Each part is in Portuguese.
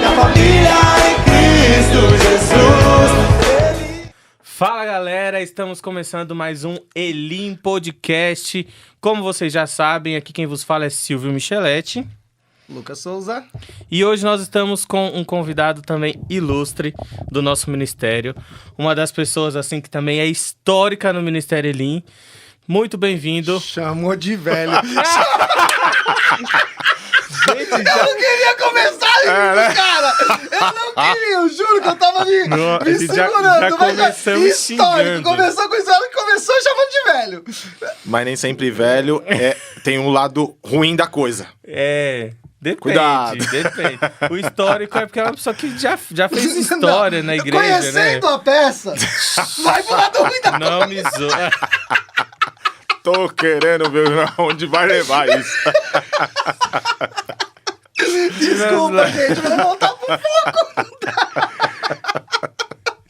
Da família em Cristo Jesus. Fala galera, estamos começando mais um Elim Podcast. Como vocês já sabem, aqui quem vos fala é Silvio Micheletti. Lucas Souza. E hoje nós estamos com um convidado também ilustre do nosso ministério. Uma das pessoas assim que também é histórica no Ministério Elim. Muito bem-vindo. Chamou de velho. Gente, Eu não queria começar isso, cara! Eu não queria, eu juro que eu tava me segurando. já começamos histórico, xingando. começou com isso, ela começou chamando de velho. Mas nem sempre velho tem um lado ruim da coisa. Depende, Cuidado. depende. O histórico é porque é uma pessoa que já fez história na igreja, Conhecendo né? a peça, vai pro lado ruim da Não me zoa. Tô querendo ver onde vai levar isso. Desculpa, gente, vamos voltar pro foco.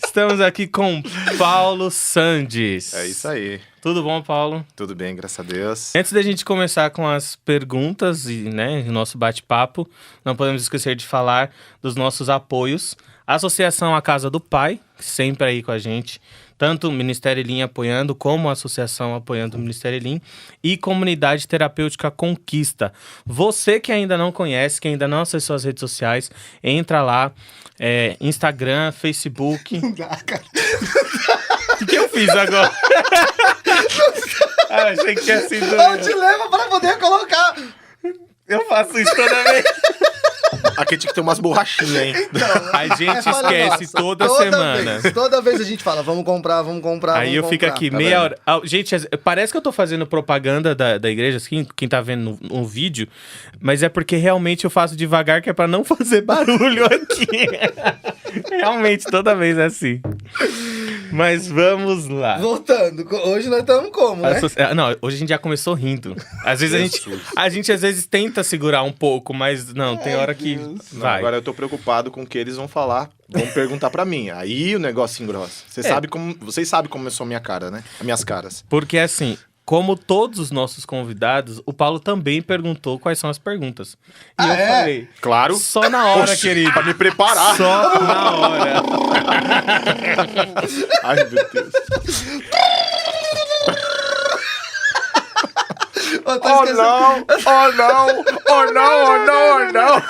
Estamos aqui com Paulo Sandes. É isso aí. Tudo bom, Paulo? Tudo bem, graças a Deus. Antes da gente começar com as perguntas e o nosso bate-papo, não podemos esquecer de falar dos nossos apoios. A Associação A Casa do Pai, sempre aí com a gente. Tanto o Ministério Elim apoiando, como a Associação apoiando o Ministério Elim. E Comunidade Terapêutica Conquista. Você que ainda não conhece, que ainda não acessou as redes sociais, entra lá. Instagram, Facebook. Não dá, cara. O que eu fiz agora? Achei que tinha sido... Eu te levo pra poder colocar. Eu faço isso toda vez. Aqui tinha que ter umas borrachinhas, hein? A gente falha esquece nossa. toda semana. Toda vez a gente fala, vamos comprar. Aí eu fico aqui Tá meia vendo? hora. Gente, parece que eu tô fazendo propaganda da igreja, assim, quem tá vendo no vídeo, mas é porque realmente eu faço devagar, que é pra não fazer barulho aqui. Realmente, toda vez é assim. Mas vamos lá. Voltando, hoje nós estamos como, né? Não, hoje a gente já começou rindo. Às vezes a gente às vezes tenta segurar um pouco, mas não, tem hora que Não, vai. agora eu tô preocupado com o que eles vão falar. Vão perguntar pra mim. Aí o negócio engrossa. Vocês sabem como eu sou minha cara, né? As minhas caras. Porque assim, como todos os nossos convidados, o Paulo também perguntou quais são as perguntas. E eu falei, Claro. só na hora, Oxi, querido. Pra me preparar. Só na hora. Ai, meu Deus. Oh, Oh, não! Oh, não! Oh, não! Oh, não! Oh, não!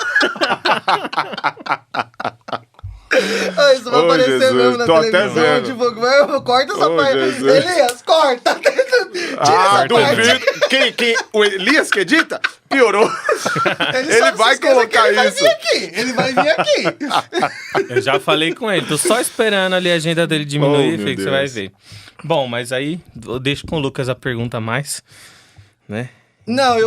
Ah, isso vai Ô, aparecer Jesus, mesmo na tô até televisão. vendo. Tipo, corta essa Ô, parte. Jesus. Elias, corta. Tira essa parte. Duvido. Quem? O Elias que edita? Piorou. Ele só vai se esquece colocar que isso. Ele vai vir aqui. Eu já falei com ele, tô só esperando ali a agenda dele diminuir, Oh, meu que você vai Deus. ver. Bom, mas aí eu deixo com o Lucas a pergunta a mais, né? Não,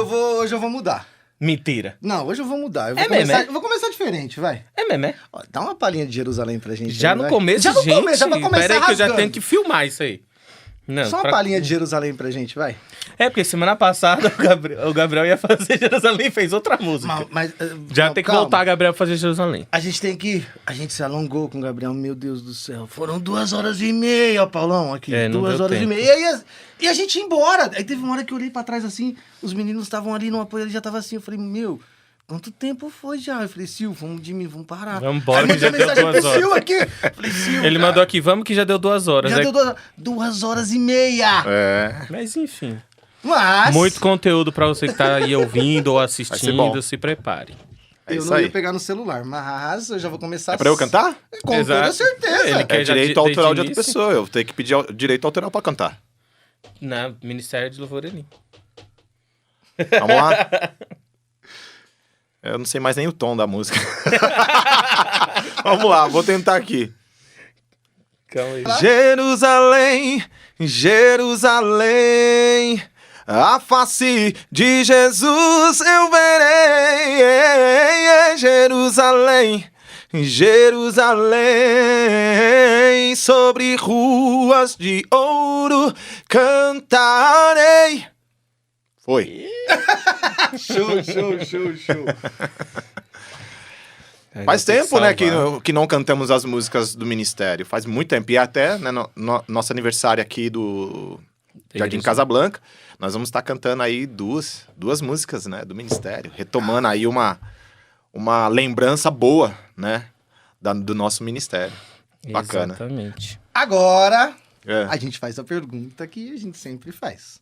hoje eu vou mudar. Mentira. Não, hoje eu vou mudar. Eu É mesmo, é? vou começar diferente, vai. É mesmo, é? Ó, dá uma palhinha de Jerusalém pra gente. Já aí, no vai. começo, já no gente. começo, já pra começar Pera aí que eu já rasgando. tenho que filmar isso aí. Não, Só uma palhinha de Jerusalém pra gente, vai. É, porque semana passada o Gabriel ia fazer Jerusalém e fez outra música. Mas, Já não, tem que calma. voltar, Gabriel, pra fazer Jerusalém. A gente se alongou com o Gabriel, meu Deus do céu. Foram 2h30, Paulão, aqui. Não 2 deu horas e tempo. meia. E a gente ia embora. Aí teve uma hora que eu olhei pra trás assim, os meninos estavam ali no apoio, ele já tava assim. Eu falei, meu, quanto tempo foi já? Eu falei, Sil, vamos parar. Vamos embora, Aí que mandei já deu mensagem 2 pro horas. Sil aqui. Eu falei, Sil, Ele mandou aqui, vamos que já deu 2 horas. já É- deu 2h30. É. Mas enfim, Mas muito conteúdo pra você que tá aí ouvindo ou bom. assistindo, se prepare. É eu isso não ia aí. pegar no celular, mas eu já vou começar. É pra eu cantar? Com Exato. toda certeza. Ele quer É já direito desde autoral de outra início. pessoa. Eu tenho que pedir direito autoral pra cantar. Na Ministério de Louvor Elim. Vamos lá? Eu não sei mais nem o tom da música. Vamos lá, vou tentar aqui. Calma aí. Jerusalém, Jerusalém, a face de Jesus eu verei. Jerusalém, Jerusalém, sobre ruas de ouro cantarei. Foi. Show. Faz Tem tempo, né, salvar. que não cantamos as músicas do Ministério. Faz muito tempo. E até, né, nosso aniversário aqui Jardim Casablanca. Nós vamos estar cantando aí duas músicas, né, do ministério, retomando aí uma lembrança boa, né, do nosso ministério. Bacana. Exatamente. Agora, É. a gente faz a pergunta que a gente sempre faz.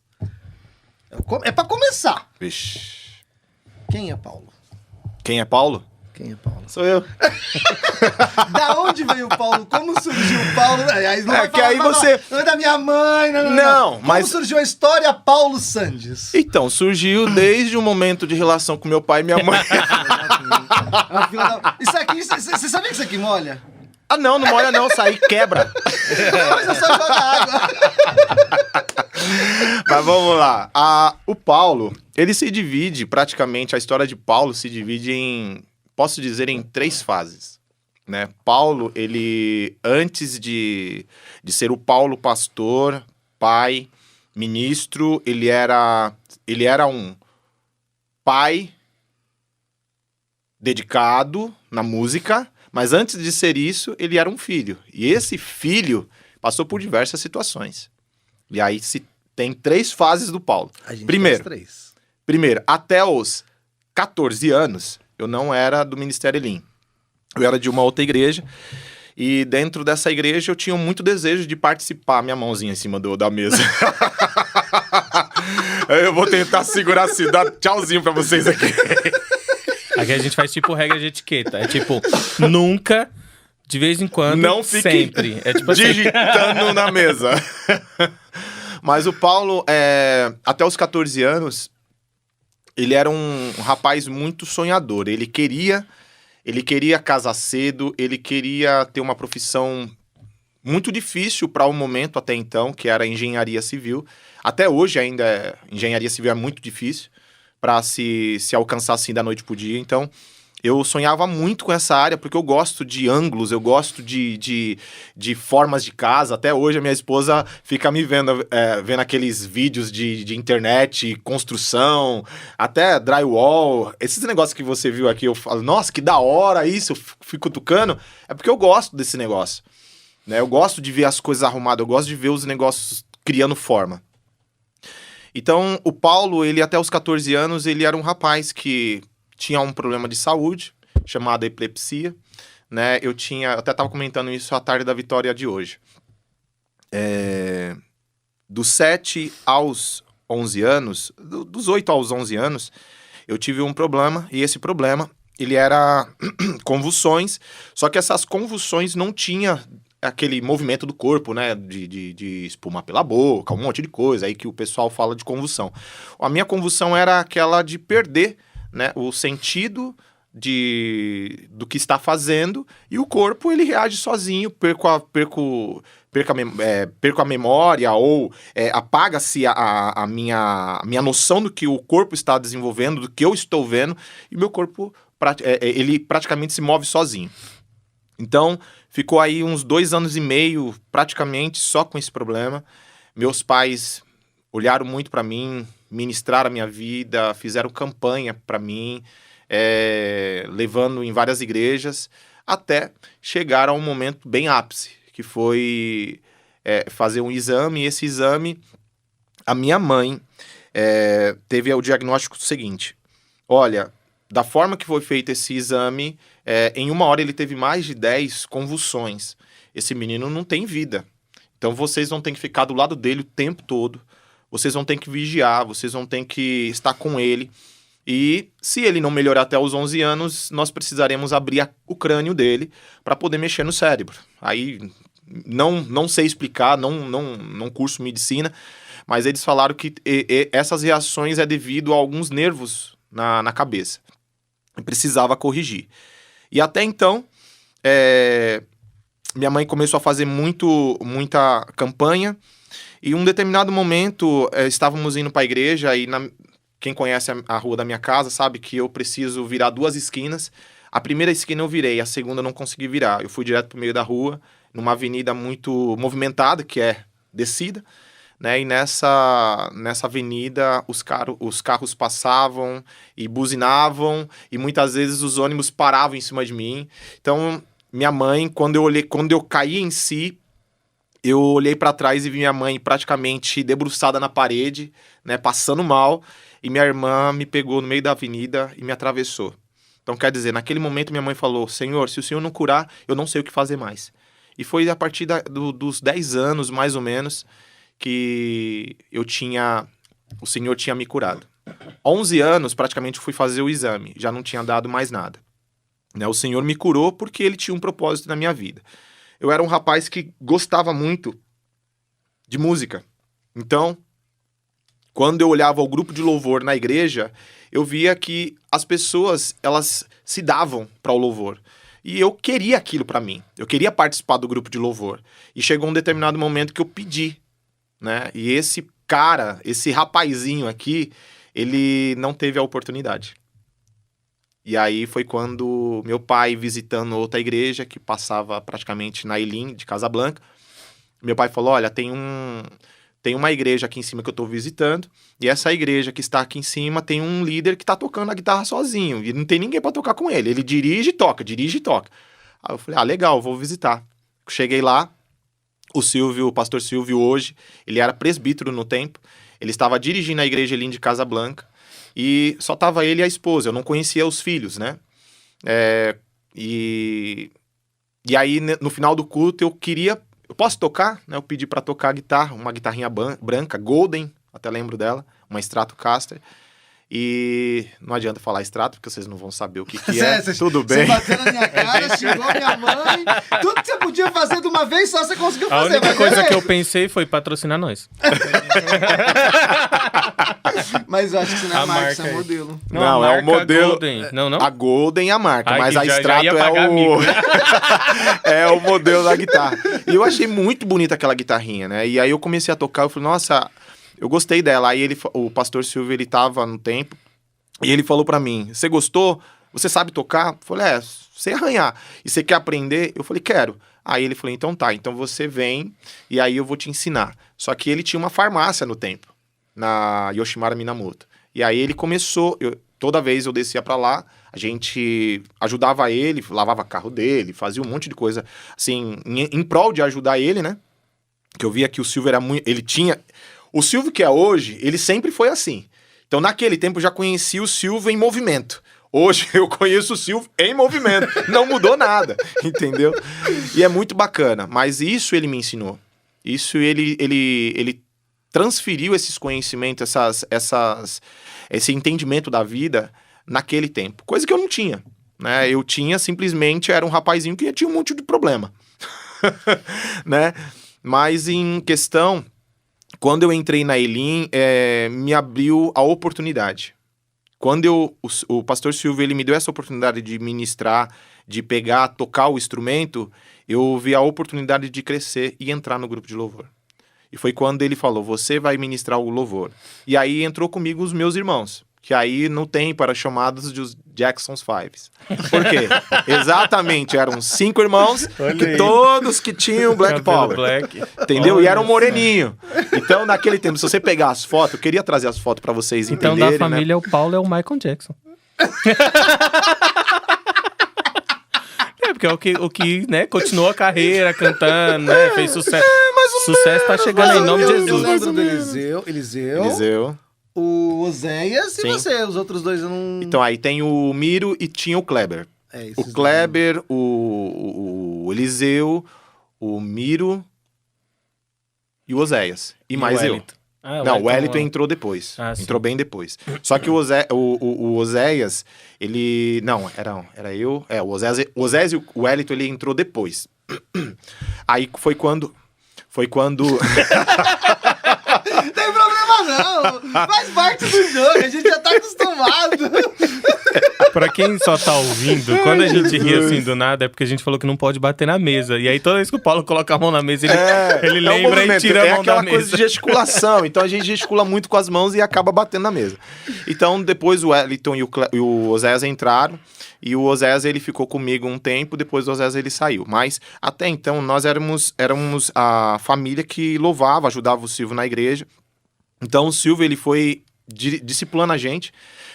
É pra começar. Vixe. Quem é Paulo? Quem é Paulo? Quem é Paulo? Sou eu. Da onde veio o Paulo? Como surgiu o Paulo? Aí não É vai que falar, aí não vai você- falar, não é da minha mãe, não. Não, mas- Como surgiu a história Paulo Sandes? Então, surgiu desde o momento de relação com meu pai e minha mãe. Ah, filha da- Isso aqui, você sabia que isso aqui molha? Ah, não molha não, sair quebra. Mas é só jogar água. Mas vamos lá. O Paulo, ele se divide, praticamente, a história de Paulo se divide posso dizer, em 3 fases. Né? Paulo, ele, antes de ser o Paulo pastor, pai, ministro, ele era um pai dedicado na música, mas antes de ser isso, ele era um filho. E esse filho passou por diversas situações. E aí tem 3 fases do Paulo. A gente Primeiro, faz 3. Primeiro, até os 14 anos, eu não era do Ministério Elim. Eu era de uma outra igreja. E dentro dessa igreja eu tinha muito desejo de participar. Minha mãozinha em cima da mesa. Eu vou tentar segurar assim, dar tchauzinho pra vocês aqui. Aqui a gente faz tipo regra de etiqueta. É tipo, nunca, de vez em quando, Não fique sempre. É tipo assim. digitando na mesa. Mas o Paulo, até os 14 anos, ele era um rapaz muito sonhador. Ele queria casar cedo, ele queria ter uma profissão muito difícil para o momento até então, que era engenharia civil. Até hoje ainda engenharia civil é muito difícil para se alcançar assim da noite pro dia. Então, eu sonhava muito com essa área, porque eu gosto de ângulos, eu gosto de formas de casa. Até hoje a minha esposa fica me vendo aqueles vídeos de internet, construção, até drywall. Esses negócios que você viu aqui, eu falo, nossa, que da hora isso, eu fico cutucando. É porque eu gosto desse negócio. Né? Eu gosto de ver as coisas arrumadas, eu gosto de ver os negócios criando forma. Então, o Paulo, ele até os 14 anos, ele era um rapaz que tinha um problema de saúde, chamado epilepsia, né? Eu até estava comentando isso à tarde da vitória de hoje. Dos 7 aos 11 anos, dos 8 aos 11 anos, eu tive um problema, e esse problema, ele era convulsões, só que essas convulsões não tinha aquele movimento do corpo, né, de espumar pela boca, um monte de coisa aí que o pessoal fala de convulsão. A minha convulsão era aquela de perder, né, o sentido do que está fazendo, e o corpo ele reage sozinho, perco a memória, ou apaga-se a minha noção do que o corpo está desenvolvendo, do que eu estou vendo, e meu corpo ele praticamente se move sozinho. Então, ficou aí uns 2 anos e meio, praticamente, só com esse problema. Meus pais olharam muito para mim, ministraram a minha vida, fizeram campanha para mim, levando em várias igrejas, até chegar a um momento bem ápice, que foi fazer um exame, e esse exame, a minha mãe teve o diagnóstico seguinte: olha, da forma que foi feito esse exame, em 1 hora ele teve mais de 10 convulsões. Esse menino não tem vida. Então vocês vão ter que ficar do lado dele o tempo todo. Vocês vão ter que vigiar, vocês vão ter que estar com ele. E se ele não melhorar até os 11 anos, nós precisaremos abrir o crânio dele para poder mexer no cérebro. Aí não sei explicar, não curso medicina, mas eles falaram que essas reações é devido a alguns nervos na cabeça. E precisava corrigir. E até então, minha mãe começou a fazer muita campanha, e em um determinado momento estávamos indo para a igreja, e quem conhece a rua da minha casa sabe que eu preciso virar 2 esquinas. A primeira esquina eu virei, a segunda eu não consegui virar. Eu fui direto para o meio da rua, numa avenida muito movimentada, que é descida, né? E nessa avenida os carros passavam e buzinavam, e muitas vezes os ônibus paravam em cima de mim. Então, minha mãe, quando eu caí em si, eu olhei pra trás e vi minha mãe praticamente debruçada na parede, né, passando mal, e minha irmã me pegou no meio da avenida e me atravessou. Então, quer dizer, naquele momento minha mãe falou, Senhor, se o Senhor não curar, eu não sei o que fazer mais. E foi a partir dos 10 anos, mais ou menos, que o Senhor tinha me curado. 11 anos, praticamente, fui fazer o exame, já não tinha dado mais nada. Né? O Senhor me curou porque Ele tinha um propósito na minha vida. Eu era um rapaz que gostava muito de música. Então, quando eu olhava o grupo de louvor na igreja, eu via que as pessoas, elas se davam para o louvor. E eu queria aquilo para mim. Eu queria participar do grupo de louvor. E chegou um determinado momento que eu pedi, né? E esse cara, esse rapazinho aqui, ele não teve a oportunidade. E aí foi quando meu pai, visitando outra igreja, que passava praticamente na Elim, de Casablanca, meu pai falou, olha, tem uma igreja aqui em cima que eu tô visitando, e essa igreja que está aqui em cima tem um líder que tá tocando a guitarra sozinho, e não tem ninguém para tocar com ele. Ele dirige e toca, dirige e toca. Aí eu falei, legal, vou visitar. Cheguei lá, o pastor Silvio hoje, ele era presbítero no tempo, ele estava dirigindo a igreja Elim de Casablanca, e só tava ele e a esposa, eu não conhecia os filhos, né? E aí, no final do culto, eu posso tocar? Né? Eu pedi para tocar a guitarra, uma guitarrinha branca, Golden, até lembro dela, uma Stratocaster. E não adianta falar extrato, porque vocês não vão saber o que é. Tudo bem. Você bateu na minha cara, xingou minha mãe. Tudo que você podia fazer de uma vez só, você conseguiu A fazer. única coisa que eu pensei foi patrocinar nós. Mas eu acho que isso não é A a marca, marca isso é aí. modelo. Não, a é o marca modelo. Golden. Não? A Golden é a marca, Ai, mas que a já Strato ia é pagar mico, né? é o modelo da guitarra. E eu achei muito bonita aquela guitarrinha, né? E aí eu comecei a tocar, eu falei, nossa, eu gostei dela. Aí o pastor Silvio, ele tava no tempo, e ele falou pra mim, você gostou? Você sabe tocar? Eu falei, sei arranhar. E você quer aprender? Eu falei, quero. Aí ele falou, então tá, então você vem e aí eu vou te ensinar. Só que ele tinha uma farmácia no tempo, na Yoshimara Minamoto. E aí ele começou, toda vez eu descia pra lá, a gente ajudava ele, lavava carro dele, fazia um monte de coisa, assim, em prol de ajudar ele, né? Que eu via que o Silvio era muito, ele tinha... O Silvio que é hoje, ele sempre foi assim. Então, naquele tempo, eu já conheci o Silvio em movimento. Hoje, eu conheço o Silvio em movimento. Não mudou nada, entendeu? E é muito bacana. Mas isso ele me ensinou. Isso ele transferiu esses conhecimentos, esse entendimento da vida naquele tempo. Coisa que eu não tinha, né? Eu tinha, simplesmente, era um rapazinho que tinha um monte de problema. Né? Mas em questão... Quando eu entrei na Elim, me abriu a oportunidade. Quando o pastor Silvio, ele me deu essa oportunidade de ministrar, de pegar, tocar o instrumento, eu vi a oportunidade de crescer e entrar no grupo de louvor. E foi quando ele falou, você vai ministrar o louvor. E aí entrou comigo os meus irmãos, que aí no tempo eram chamados de Jackson's Fives. Por quê? Exatamente, eram 5 irmãos, que todos que tinham Black Power. Black. Entendeu? Olha E era um só. moreninho. Então, naquele tempo, se você pegar as fotos, eu queria trazer as fotos pra vocês Então, entenderem, da família, o Paulo é o Michael Jackson. Porque é o que né, continuou a carreira cantando, né? Fez sucesso. Sucesso tá chegando aí, em nome de Eu Jesus. lembro do Eliseu, Eliseu. o Oséias Sim. e você. Os outros dois eu não... Então, aí tem o Miro e tinha o Kleber. esses O Kleber, o Eliseu, o Miro e o Oséias. E mais eu. Wellington. Ah, Não, o Wellington é- entrou depois. Ah, sim. Entrou bem depois. Só que o Oséias, ele... Não, era eu. O Oséias e o Wellington, ele entrou depois. Aí foi quando... Não tem problema não, faz parte do jogo, a gente já tá acostumado. Pra quem só tá ouvindo, quando a gente ri assim do nada, é porque a gente falou que não pode bater na mesa. E aí toda vez que o Paulo coloca a mão na mesa, ele um lembra e movimento, tira a mão da aquela coisa mesa. de gesticulação. Então a gente gesticula muito com as mãos e acaba batendo na mesa. Então depois o Wellington e o Oséias entraram. E o Oséias, ele ficou comigo um tempo, depois o Oséias, ele saiu. Mas até então nós éramos a família que louvava, ajudava o Silvio na igreja. Então o Silvio, ele foi discipulando a gente,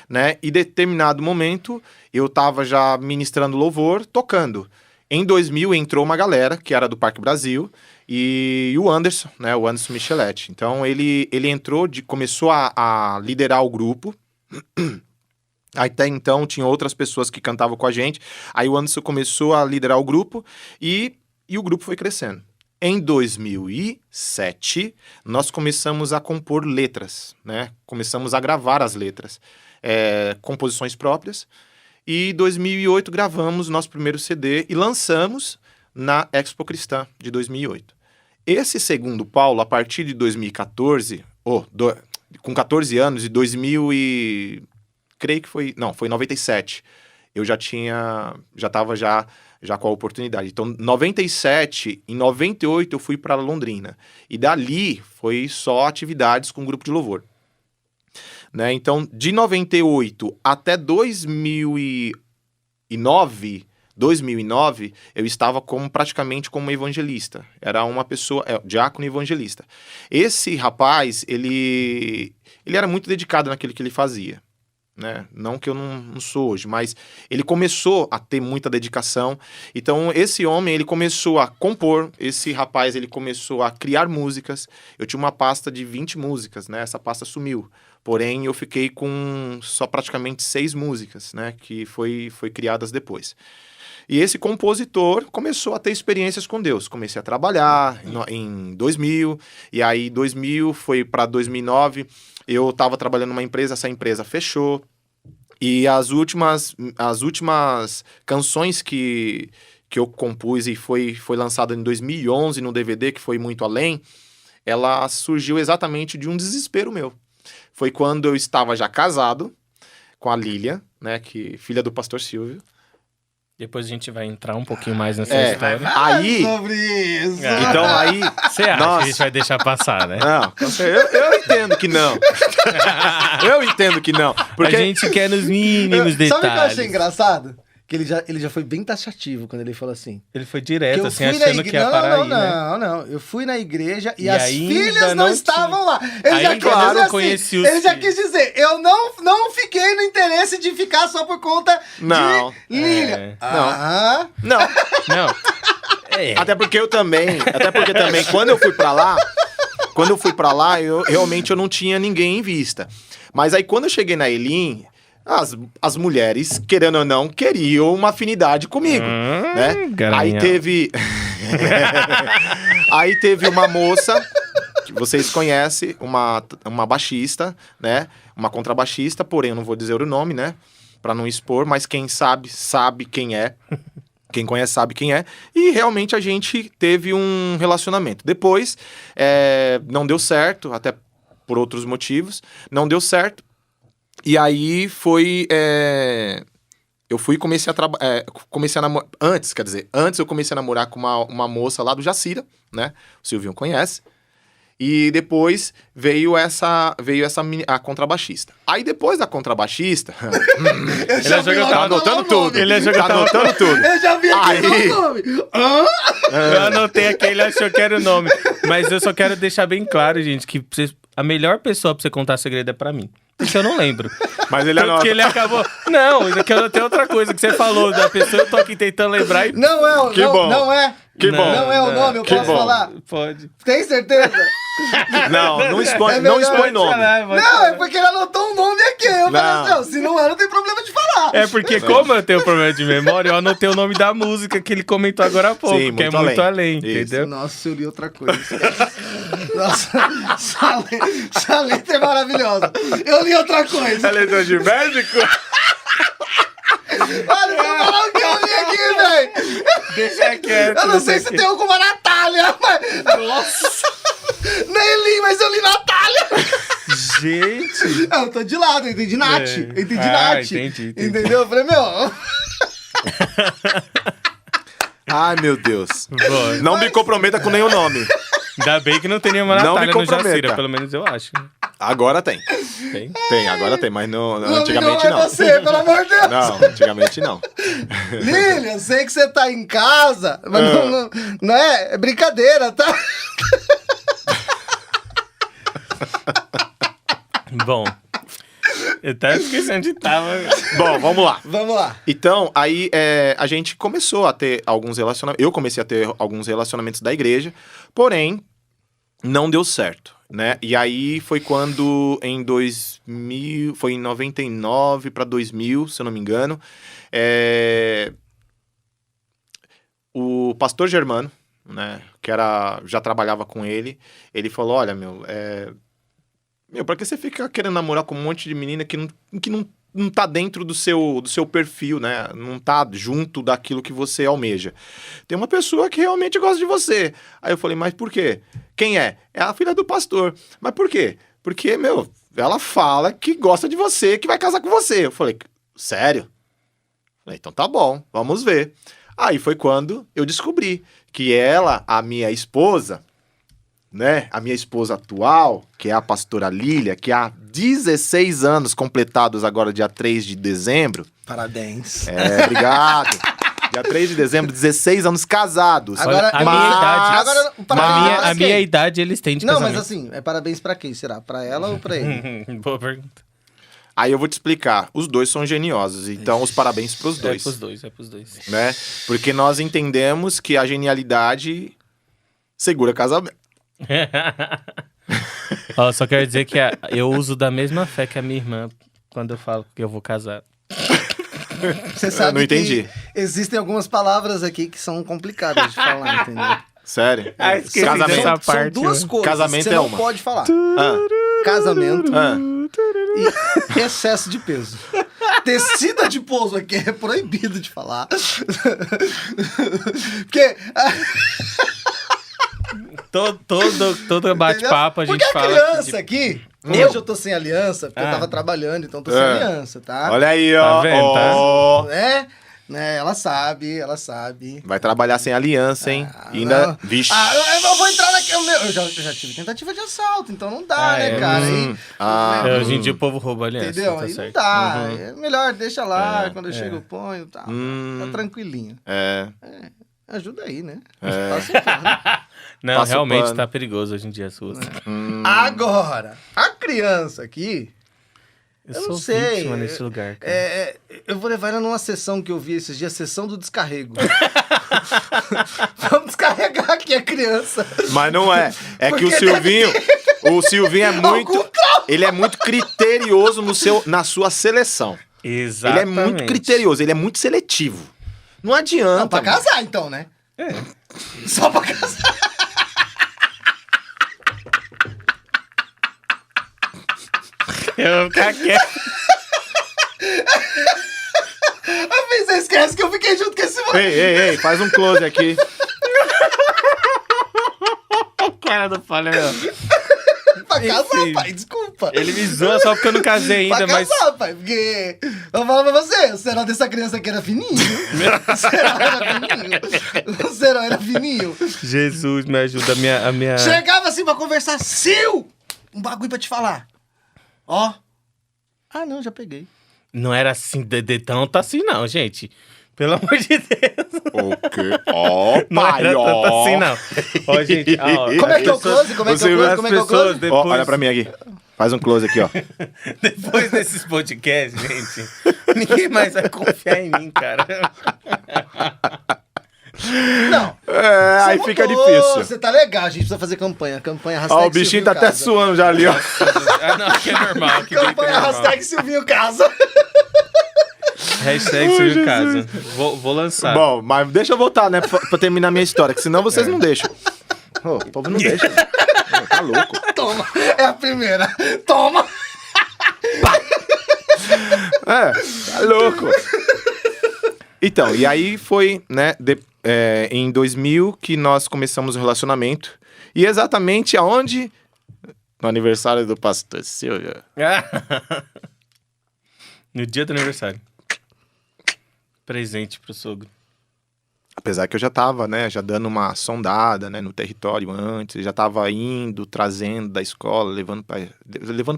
né? E em determinado momento eu tava já ministrando louvor, tocando. Em 2000 entrou uma galera que era do Parque Brasil e o Anderson, né, o Anderson Micheletti. Então ele entrou, começou a liderar o grupo. Até então tinha outras pessoas que cantavam com a gente. Aí o Anderson começou a liderar o grupo e o grupo foi crescendo. Em 2007, nós começamos a compor letras, né? Começamos a gravar as letras, composições próprias. E em 2008 gravamos nosso primeiro CD e lançamos na Expo Cristã de 2008. Esse segundo Paulo, a partir de 2014, com 14 anos, e creio que foi 97, eu já estava já com a oportunidade. Então, em 97, em 98 eu fui para Londrina. E dali foi só atividades com o grupo de louvor. Né? Então, de 98 até 2009, eu estava praticamente como evangelista. Era uma pessoa, diácono evangelista. Esse rapaz, ele era muito dedicado naquilo que ele fazia. Né? Não que eu não sou hoje, mas ele começou a ter muita dedicação. Então esse homem, ele começou a compor, esse rapaz, ele começou a criar músicas. Eu tinha uma pasta de 20 músicas, né? Essa pasta sumiu, porém eu fiquei com só praticamente 6 músicas, né? Que foi criadas depois. E esse compositor começou a ter experiências com Deus. Comecei a trabalhar em 2000, e aí 2000 foi para 2009. Eu estava trabalhando numa empresa, essa empresa fechou. E as últimas canções que eu compus e foi lançada em 2011 no DVD, que foi Muito Além, ela surgiu exatamente de um desespero meu. Foi quando eu estava já casado com a Lília, né, filha do pastor Silvio. Depois a gente vai entrar um pouquinho mais nessa história. Aí, sobre isso. então aí... Você acha que a gente vai deixar passar, né? Não, eu entendo que não. Eu entendo que não. Porque A gente quer nos mínimos detalhes. Sabe o que eu achei engraçado? Que ele já foi bem taxativo quando ele falou assim. Ele foi Que direto, eu assim, fui na achando que ia parar aí, né? Não. Eu fui na igreja e E as ainda filhas não não estavam lá. Ainda não conheci os Ele já filhos. quis dizer, eu não fiquei no interesse de ficar só por conta Não. de Lília. Não. Não. Até porque também, quando eu fui pra lá, eu realmente não tinha ninguém em vista. Mas aí quando eu cheguei na Elim, as mulheres, querendo ou não, queriam uma afinidade comigo, né? Garanhão. Aí teve uma moça que vocês conhecem, uma baixista, né? Uma contrabaixista, porém eu não vou dizer o nome, né? Pra não expor, mas quem sabe quem é. Quem conhece sabe quem é. E realmente a gente teve um relacionamento. Depois, não deu certo, até por outros motivos. Não deu certo. E aí foi... eu fui e comecei a namorar... Antes eu comecei a namorar com uma moça lá do Jacira, né? O Silvinho conhece. E depois veio a contrabaixista. Aí depois da contrabaixista... Ele achou que eu tava anotando tudo. Ele achou que eu Tá tava... anotando tudo. Eu já vi aqui Aí- o nome. Eu anotei aqui, ele achou que era o nome. Mas eu só quero deixar bem claro, gente, que a melhor pessoa pra você contar segredo é pra mim. Porque eu não lembro. Mas ele Tanto anota. que ele acabou... Não, isso aqui eu anotei outra coisa que você falou da pessoa. Eu tô aqui tentando lembrar e... Não é o Que bom. Não é. Que bom. Não é o nome, eu Que posso bom. falar? Pode. Tem certeza? Não expõe, É não melhor expõe nome. Não, é porque ele anotou um nome aqui. Eu falei assim, ó, se não é, não tem problema de falar. É porque, como eu tenho problema de memória, eu anotei o nome da música que ele comentou agora há pouco, Sim, que é Muito muito Além. além, Isso. entendeu? Nossa, eu li outra coisa. Nossa, essa letra é maravilhosa. Eu li outra coisa. Letra de médico? Olha, eu vou falar o que eu li aqui, velho. Deixa quieto. Eu não sei se tem alguma Natália, mas... Nossa! Nem li, mas eu li Natália. Gente! Eu tô de lado, eu entendi Nath. É. Eu entendi Ah, Nath. entendi. Entendeu? Eu falei, meu... Ai, meu Deus. Boa. Não me comprometa com nenhum nome. Ainda bem que não tem nenhuma Não me Natália no comprometa. Jacira, pelo menos eu acho. Agora tem. Tem? Agora tem, mas não antigamente é não. você, pelo amor de Deus. Não, antigamente não. Lilian, eu sei que você tá em casa, mas não é brincadeira, tá? Bom, Eu tava esquecendo onde tava. Bom, vamos lá. Vamos lá. Então, aí a gente começou a ter alguns relacionamentos. Eu comecei a ter alguns relacionamentos da igreja, porém, não deu certo, né? E aí foi quando, em 2000, foi em 99 para 2000, se eu não me engano, o pastor Germano, né, que já trabalhava com ele falou, olha, meu, pra que você fica querendo namorar com um monte de menina que não tá dentro do seu perfil, né? Não tá junto daquilo que você almeja. Tem uma pessoa que realmente gosta de você. Aí eu falei, mas por quê? Quem é? É a filha do pastor. Mas por quê? Porque, meu, ela fala que gosta de você, que vai casar com você. Eu falei, sério? Falei, então tá bom, vamos ver. Aí foi quando eu descobri que ela, a minha esposa, né? A minha esposa atual, que é a pastora Lília, que há 16 anos completados agora, dia 3 de dezembro. Parabéns. Obrigado. Dia 3 de dezembro, 16 anos casados. Agora, a minha idade. Agora, parabéns pra A minha quem? idade eles têm de Não, casamento. mas assim, parabéns pra quem? Será? Pra ela ou pra ele? Boa pergunta. Aí eu vou te explicar. Os dois são geniosos, então os parabéns pros dois. É pros dois. Né? Porque nós entendemos que a genialidade segura casamento. Ó, só quero dizer que eu uso da mesma fé que a minha irmã quando eu falo que eu vou casar. Você sabe não entendi. que existem algumas palavras aqui que são complicadas de falar, entendeu? Sério? Esqueci Casamento. dessa São parte, duas mano. coisas Casamento que você é não uma. pode falar. Ah, Casamento ah. e excesso de peso. Tecida de pouso aqui é proibido de falar. Porque... Todo bate-papo a gente porque fala. criança que, aqui... Hoje eu tô sem aliança, porque eu tava trabalhando, então tô sem aliança, tá? Olha aí, Tá ó. vendo, tá? ó. Né? Ela sabe. Vai trabalhar sem aliança, hein? Ah, E ainda... não. Vixe. Eu vou entrar naquele... Eu já tive tentativa de assalto, então não dá, né, cara? Aí, hoje em dia o povo rouba aliança. entendeu? Tá Aí certo. não dá. Uhum. É melhor, deixa lá, quando eu chego eu ponho e tal. Tá tranquilinho. Ajuda aí, né? Passa o pano. Não, Passa o realmente pano. tá perigoso hoje em dia as ruas. Agora, a criança aqui... Eu Eu sou não sei. vítima nesse lugar, cara. Eu vou levar ela numa sessão que eu vi esses dias, sessão do descarrego. Vamos descarregar aqui a criança. Mas não é. É que o Porque Silvinho... O Silvinho é muito... Algum trauma. Ele é muito criterioso na sua seleção. Exatamente. Ele é muito criterioso, ele é muito seletivo. Não adianta. Não, pra mano. casar, então, né? Só pra casar. Eu vou ficar quieto. Você esquece que eu fiquei junto com esse... Ei, faz um close aqui. Cara do Falha, meu. Pra casar, Enfim. pai, desculpa. Ele me zoa só porque eu não casei ainda, Pra mas... casar, pai, porque... Eu falo pra você, o serão dessa criança aqui era fininho. O serão era fininho. Jesus, me ajuda. A minha... Chegava assim pra conversar, Sil! Um bagulho pra te falar. Ó. Ah, não, já peguei. Não era assim, de tanto assim não, gente. Pelo amor de Deus. O quê? Ó, Não pai, era tanto ó. assim, não. Ó, gente, ó, Como é que é o as pessoas- close? Como é que é o você vê close? as Como é que é o pessoas close? depois- Ó, olha pra mim aqui. Faz um close aqui, ó. Depois desses podcasts, gente, ninguém mais vai confiar em mim, cara. Não. Aí Você fica mudou, difícil. Você tá legal, a gente precisa fazer campanha. Campanha hashtag Ó, o bichinho Silvinho tá até casa. suando já ali, ó. Ah, não, que é normal. Que Campanha brinca é normal. hashtag Silvinho Casa. Hashtag sobre casa. Vou lançar. Bom, mas deixa eu voltar, né, pra terminar minha história, que senão vocês não deixam. Ô, o povo não deixa. Ô, tá louco. Toma. É a primeira. Toma. Tá louco. Então, e aí foi, né, em 2000 que nós começamos o relacionamento. E exatamente aonde? No aniversário do pastor Silvio. No dia do aniversário. Presente pro sogro. Apesar que eu já tava, né, já dando uma sondada, né, no território antes, já tava indo, trazendo da escola, levando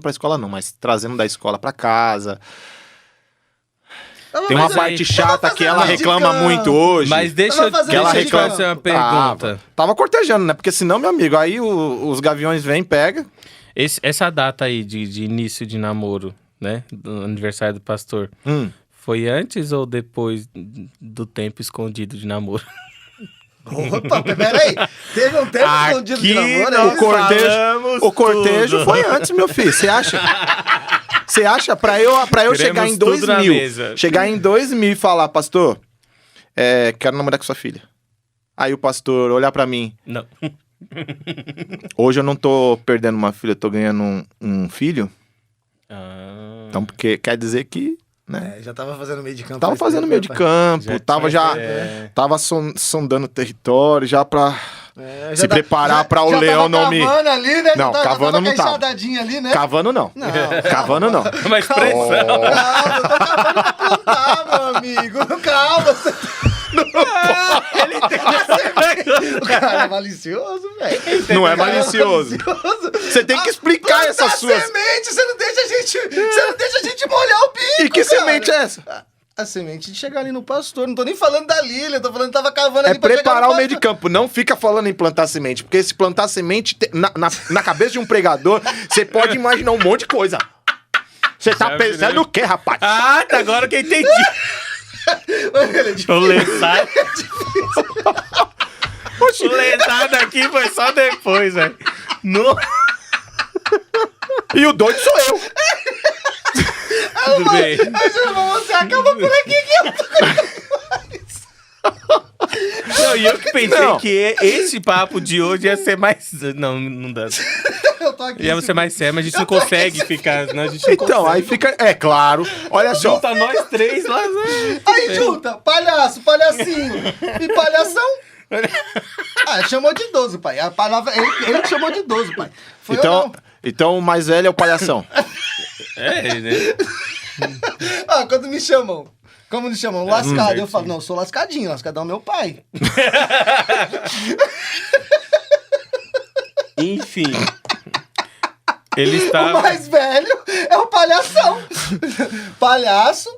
pra escola não, mas trazendo da escola pra casa. Tem uma Mas aí- parte chata que ela meio de reclama campo. muito hoje. Mas deixa Tava eu fazendo deixa eu te meio de campo. fazer uma pergunta. Tava cortejando, né, porque senão, meu amigo, aí os gaviões vêm, pega. Essa data aí de início de namoro, né? Do aniversário do pastor. Foi antes ou depois do tempo escondido de namoro? Opa, peraí. Teve um tempo escondido de namoro aí? O cortejo foi antes, meu filho. Você acha? Você acha? Pra eu chegar em tudo na 2000, mesa. chegar em 2000 e falar, pastor, quero namorar com sua filha. Aí o pastor olhar pra mim, Não. hoje eu não tô perdendo uma filha, eu tô ganhando um filho. Ah, Então, porque quer dizer que, né? Já tava fazendo meio de campo. Tava faz fazendo tempo, meio de pai. campo, Já tava tinha- já... Tava sondando o território, já pra É, se preparar pra o leão não me... cavando ali, né? Não, cavando não tava. Enxadadinha ali, né? Cavando não. Não, Cavando não. uma expressão. calma, eu tô cavando pra plantar, meu amigo. Calma, você... O cara é malicioso, velho. Não é O cara malicioso. Você tem que explicar Planta essas suas... semente, você não deixa a gente molhar o bico, E que cara. semente é essa? A semente de chegar ali no pastor. Não tô nem falando da Lília, tô falando que tava cavando É ali pra chegar preparar no o meio de pastor. campo. Não fica falando em plantar semente. Porque se plantar semente, na cabeça de um pregador, você pode imaginar um monte de coisa. Você tá Já pensando virou. o quê, rapaz? Ah, tá, agora que eu entendi. O lesado. O lesado aqui foi só depois, velho. No... E o doido sou eu. Tudo bem. Mas, irmão, você acaba por aqui que Não, e eu que pensei Não. que esse papo de hoje ia ser mais... Não dá. eu tô aqui. Ia ser mais sério, mas a gente não consegue ficar... Não, a gente não Então, aí fica... É claro. Olha só. Junta nós três lá. Né? Aí junta, palhaço, palhacinho e palhação. Ah, chamou de idoso, pai. A palavra, ele que chamou de idoso, pai. Foi eu Então o mais velho é o palhação. É, né? não. Ah, quando me chamam, como me chamam? Lascado. Eu falo, não, eu sou lascadinho, lascadão é meu pai. Enfim. Ele O estava... mais velho é o palhação. Palhaço,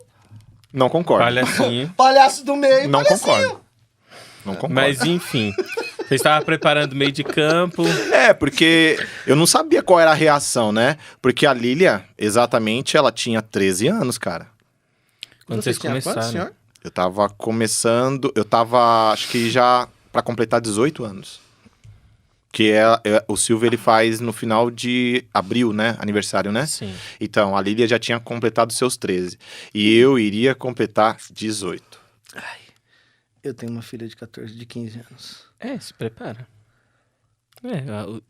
Não concordo. Palhacinho. palhaço do meio, Não palhacinho. concordo. Não concordo. Mas enfim. Você estava preparando meio de campo. É, porque eu não sabia qual era a reação, né? Porque a Lília, exatamente, ela tinha 13 anos, cara. Quando Você vocês tinha quantos, começaram. senhor? Eu tava começando... Eu tava, acho que já pra completar 18 anos. Que o Silvio, ele faz no final de abril, né? Aniversário, né? Sim. Então, a Lília já tinha completado seus 13. E eu iria completar 18. Eu tenho uma filha de 14, de 15 anos. É, se prepara.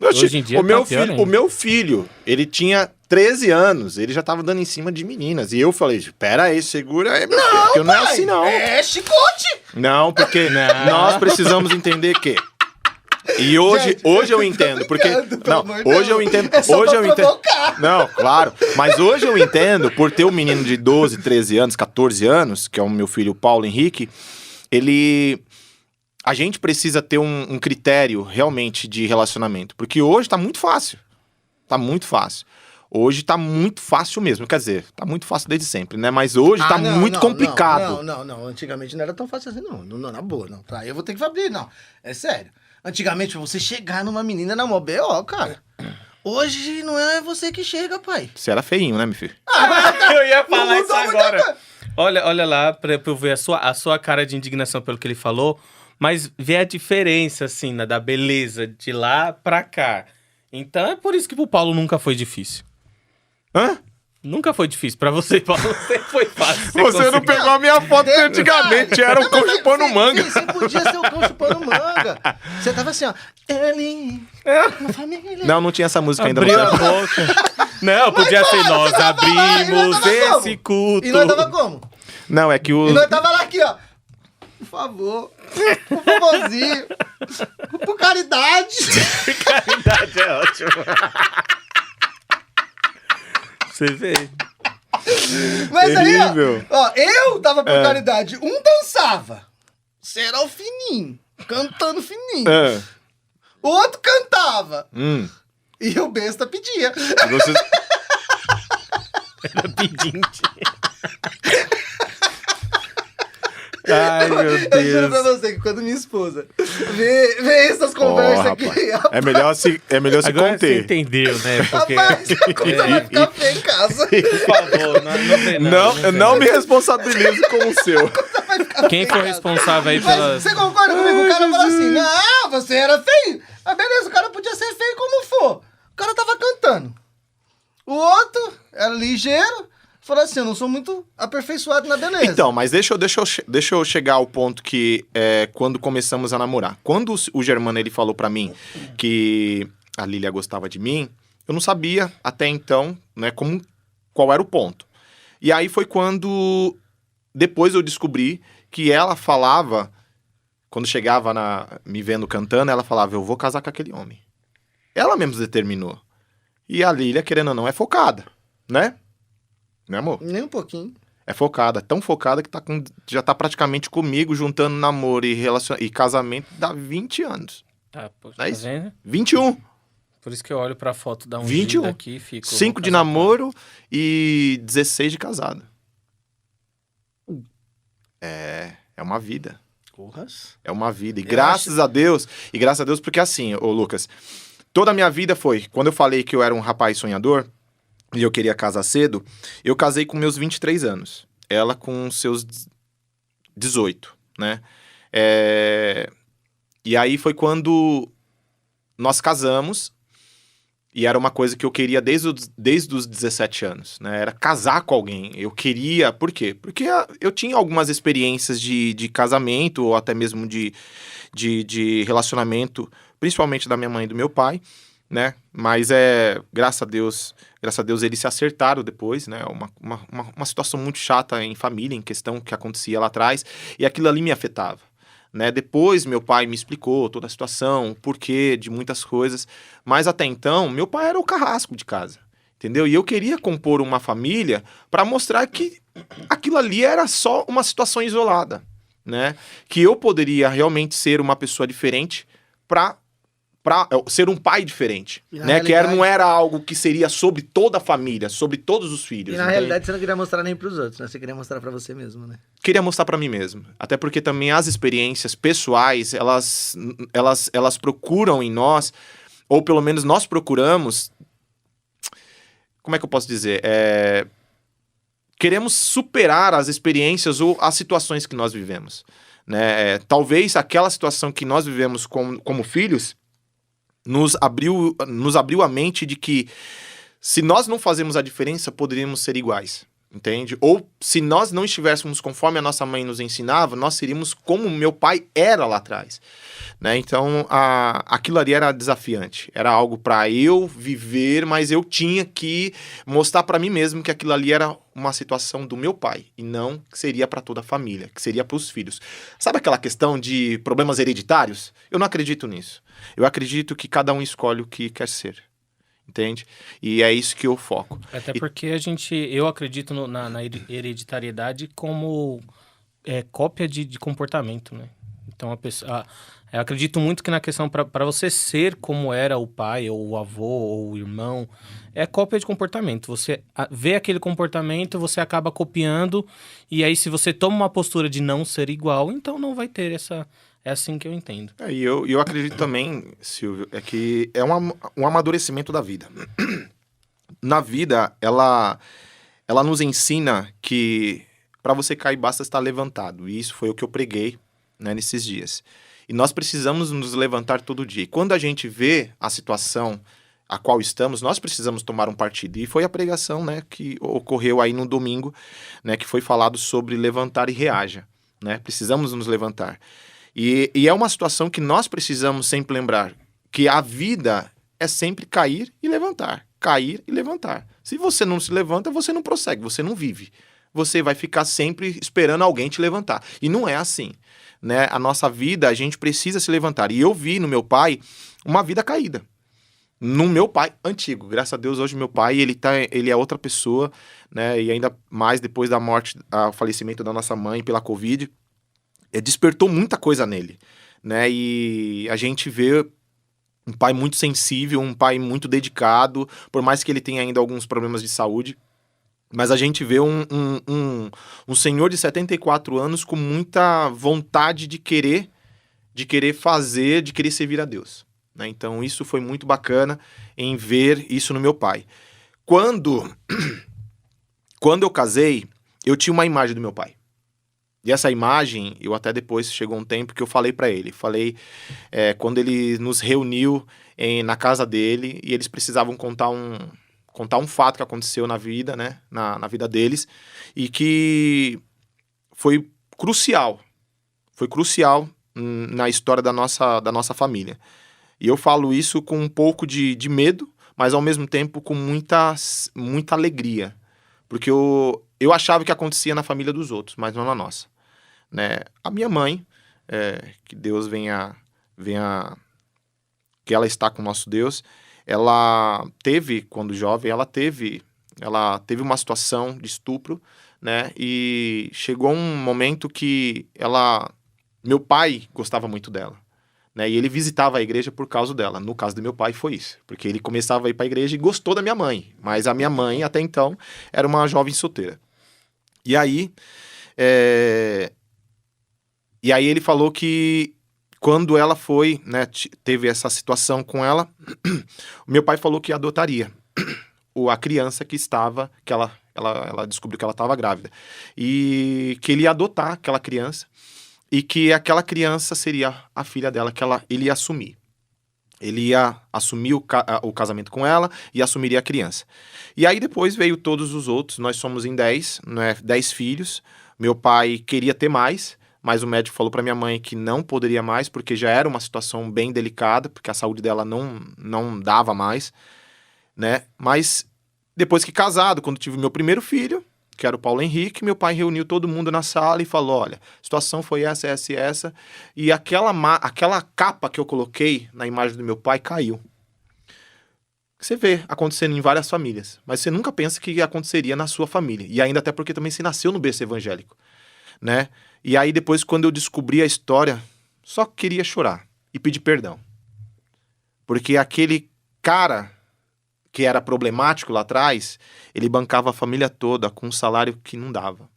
Oxi, Hoje em dia o meu tá pior filho, ainda. o meu filho, ele tinha 13 anos, ele já tava dando em cima de meninas. E eu falei, pera aí, segura aí, meu filho, porque não é assim não. É chicote! Não, porque Não. nós precisamos entender que... E hoje, Gente, hoje eu entendo, porque... Pelo Não, amor de hoje eu Deus. entendo... É só hoje pra eu entendo... provocar. Não, claro. Mas hoje eu entendo, por ter um menino de 12, 13 anos, 14 anos, que é o meu filho Paulo Henrique, ele... A gente precisa ter um critério realmente de relacionamento. Porque hoje tá muito fácil. Tá muito fácil. Hoje tá muito fácil mesmo. Quer dizer, tá muito fácil desde sempre, né? Mas hoje tá muito complicado. Não. Antigamente não era tão fácil assim, não. Não, na boa, não. Tá, eu vou ter que abrir, não. É sério. Antigamente, pra você chegar numa menina na mó BO, cara. Hoje não é você que chega, pai. Você era feinho, né, meu filho? Eu ia falar Não isso mudou muita agora. coisa. Olha lá pra eu ver a sua cara de indignação pelo que ele falou, mas ver a diferença, assim, da beleza de lá pra cá. Então é por isso que pro Paulo nunca foi difícil. Hã? Nunca foi difícil. Pra você, Paulo, sempre foi fácil. Você não conseguiu. pegou a minha foto de antigamente, era o cão chupando manga. Você podia ser o cão chupando manga. Você tava assim, ó. Ele, uma família. Não tinha essa música ainda. Abriu no a tempo. boca. Não, podia ser Você nós tava lá, e nós abrimos tava esse como? culto. E nós tava como? Não, é que o... E nós tava lá aqui, ó. Por favor. Por favorzinho. Por caridade. Caridade é ótimo. Você vê. Mas aí, Terrível. ó, eu tava por caridade. Um dançava. Você era o fininho. Cantando fininho. É. O outro cantava. Hum. E o besta pedia. Você... Era pedinte. Ai, meu Eu juro pra Deus. você que quando minha esposa vê essas conversas aqui, rapaz. É melhor se Agora você conter. entendeu, né? Porque... rapaz, a coisa vai ficar feia em casa. Por favor, não vem Não, vem não me responsabilizo com o seu. Quem for responsável aí Mas pelas... você concorda comigo? O cara fala assim, não, você era feio. Ah, beleza, o cara podia ser feio como for. O cara tava cantando. O outro era ligeiro, falou assim, eu não sou muito aperfeiçoado na beleza. Então, mas deixa eu chegar ao ponto que quando começamos a namorar. Quando o Germano ele falou pra mim que a Lília gostava de mim, eu não sabia até então, né, qual era o ponto. E aí foi quando depois eu descobri que ela falava, quando chegava me vendo cantando, ela falava, eu vou casar com aquele homem. Ela mesmo determinou. E a Lília, querendo ou não, é focada, né? Né, amor? Nem um pouquinho. É focada, tão focada que já tá praticamente comigo, juntando namoro e casamento dá 20 anos. Tá, pô, Não é tá isso? vendo? 21. Por isso que eu olho pra foto da 21. aqui e fico... 5 de namoro e 16 de casado. É uma vida. Porras. É uma vida. E Eu graças a Deus, porque assim, ô Lucas, toda a minha vida foi, quando eu falei que eu era um rapaz sonhador e eu queria casar cedo, eu casei com meus 23 anos. Ela com seus 18, né? E aí foi quando nós casamos e era uma coisa que eu queria desde os 17 anos, né? Era casar com alguém. Eu queria... Por quê? Porque eu tinha algumas experiências de casamento ou até mesmo de relacionamento, principalmente da minha mãe e do meu pai, né? Mas graças a Deus eles se acertaram depois, né? Uma situação muito chata em família, em questão que acontecia lá atrás, e aquilo ali me afetava. Né? Depois meu pai me explicou toda a situação, o porquê de muitas coisas, mas até então meu pai era o carrasco de casa, entendeu? E eu queria compor uma família para mostrar que aquilo ali era só uma situação isolada, né? Que eu poderia realmente ser uma pessoa diferente para ser um pai diferente, E na né? realidade- não era algo que seria sobre toda a família, sobre todos os filhos. E na entende? realidade você não queria mostrar nem pros outros, né? Você queria mostrar pra você mesmo, né? Queria mostrar pra mim mesmo. Até porque também as experiências pessoais, elas procuram em nós, ou pelo menos nós procuramos, como é que eu posso dizer? Queremos superar as experiências ou as situações que nós vivemos. Né? Talvez aquela situação que nós vivemos como filhos nos abriu a mente de que se nós não fazemos a diferença, poderíamos ser iguais. Entende? Ou se nós não estivéssemos conforme a nossa mãe nos ensinava, nós seríamos como meu pai era lá atrás. Né? Então, aquilo ali era desafiante. Era algo para eu viver, mas eu tinha que mostrar para mim mesmo que aquilo ali era uma situação do meu pai e não que seria para toda a família, que seria para os filhos. Sabe aquela questão de problemas hereditários? Eu não acredito nisso. Eu acredito que cada um escolhe o que quer ser. Entende? E é isso que eu foco. Até porque eu acredito na hereditariedade como cópia de comportamento, né? Então eu acredito muito que na questão para você ser como era o pai, ou o avô, ou o irmão, é cópia de comportamento. Você vê aquele comportamento, você acaba copiando, e aí se você toma uma postura de não ser igual, então não vai ter essa... É assim que eu entendo. E eu acredito também, Silvio, que é um amadurecimento da vida. Na vida, ela nos ensina que para você cair basta estar levantado. E isso foi o que eu preguei, né, nesses dias. E nós precisamos nos levantar todo dia. E quando a gente vê a situação a qual estamos, nós precisamos tomar um partido. E foi a pregação, né, que ocorreu aí no domingo, né, que foi falado sobre levantar e reaja. Né? Precisamos nos levantar. E é uma situação que nós precisamos sempre lembrar, que a vida é sempre cair e levantar, cair e levantar. Se você não se levanta, você não prossegue, você não vive. Você vai ficar sempre esperando alguém te levantar. E não é assim, né? A nossa vida, a gente precisa se levantar. E eu vi no meu pai uma vida caída. No meu pai antigo. Graças a Deus, hoje meu pai, ele é outra pessoa, né? E ainda mais depois da morte, o falecimento da nossa mãe pela Covid, despertou muita coisa nele, né? E a gente vê um pai muito sensível, um pai muito dedicado, por mais que ele tenha ainda alguns problemas de saúde, Mas a gente vê um senhor de 74 anos com muita vontade de querer fazer, de querer servir a Deus, né? Então isso foi muito bacana em ver isso no meu pai. Quando eu casei, eu tinha uma imagem do meu pai. E essa imagem, eu até depois, chegou um tempo que eu falei pra ele. Quando ele nos reuniu na casa dele, e eles precisavam contar um fato que aconteceu na vida, né? Na vida deles, e que foi crucial. Foi crucial na história da nossa família. E eu falo isso com um pouco de medo, mas ao mesmo tempo com muita alegria. Porque eu achava que acontecia na família dos outros, mas não na nossa, né? A minha mãe, que Deus venha, que ela está com o nosso Deus, ela teve, quando jovem, ela teve uma situação de estupro, né? E chegou um momento que meu pai gostava muito dela, né? E ele visitava a igreja por causa dela. No caso do meu pai foi isso, porque ele começava a ir para a igreja e gostou da minha mãe, mas a minha mãe até então era uma jovem solteira. E aí ele falou que quando ela foi, né, teve essa situação com ela, o meu pai falou que adotaria a criança que ela descobriu que ela estava grávida, e que ele ia adotar aquela criança, e que aquela criança seria a filha dela, ele ia assumir. Ele ia assumir o casamento com ela e assumiria a criança. E aí depois veio todos os outros, nós somos em 10, né, 10 filhos. Meu pai queria ter mais, mas o médico falou para minha mãe que não poderia mais, porque já era uma situação bem delicada, porque a saúde dela não dava mais, né? Mas depois que casado, quando tive meu primeiro filho, que era o Paulo Henrique, meu pai reuniu todo mundo na sala e falou: olha, a situação foi essa, essa e essa, e aquela capa que eu coloquei na imagem do meu pai caiu. Você vê acontecendo em várias famílias, mas você nunca pensa que aconteceria na sua família, e ainda até porque também se nasceu no berço evangélico, né? E aí depois, quando eu descobri a história, só queria chorar e pedir perdão, porque aquele cara que era problemático lá atrás, ele bancava a família toda com um salário que não dava.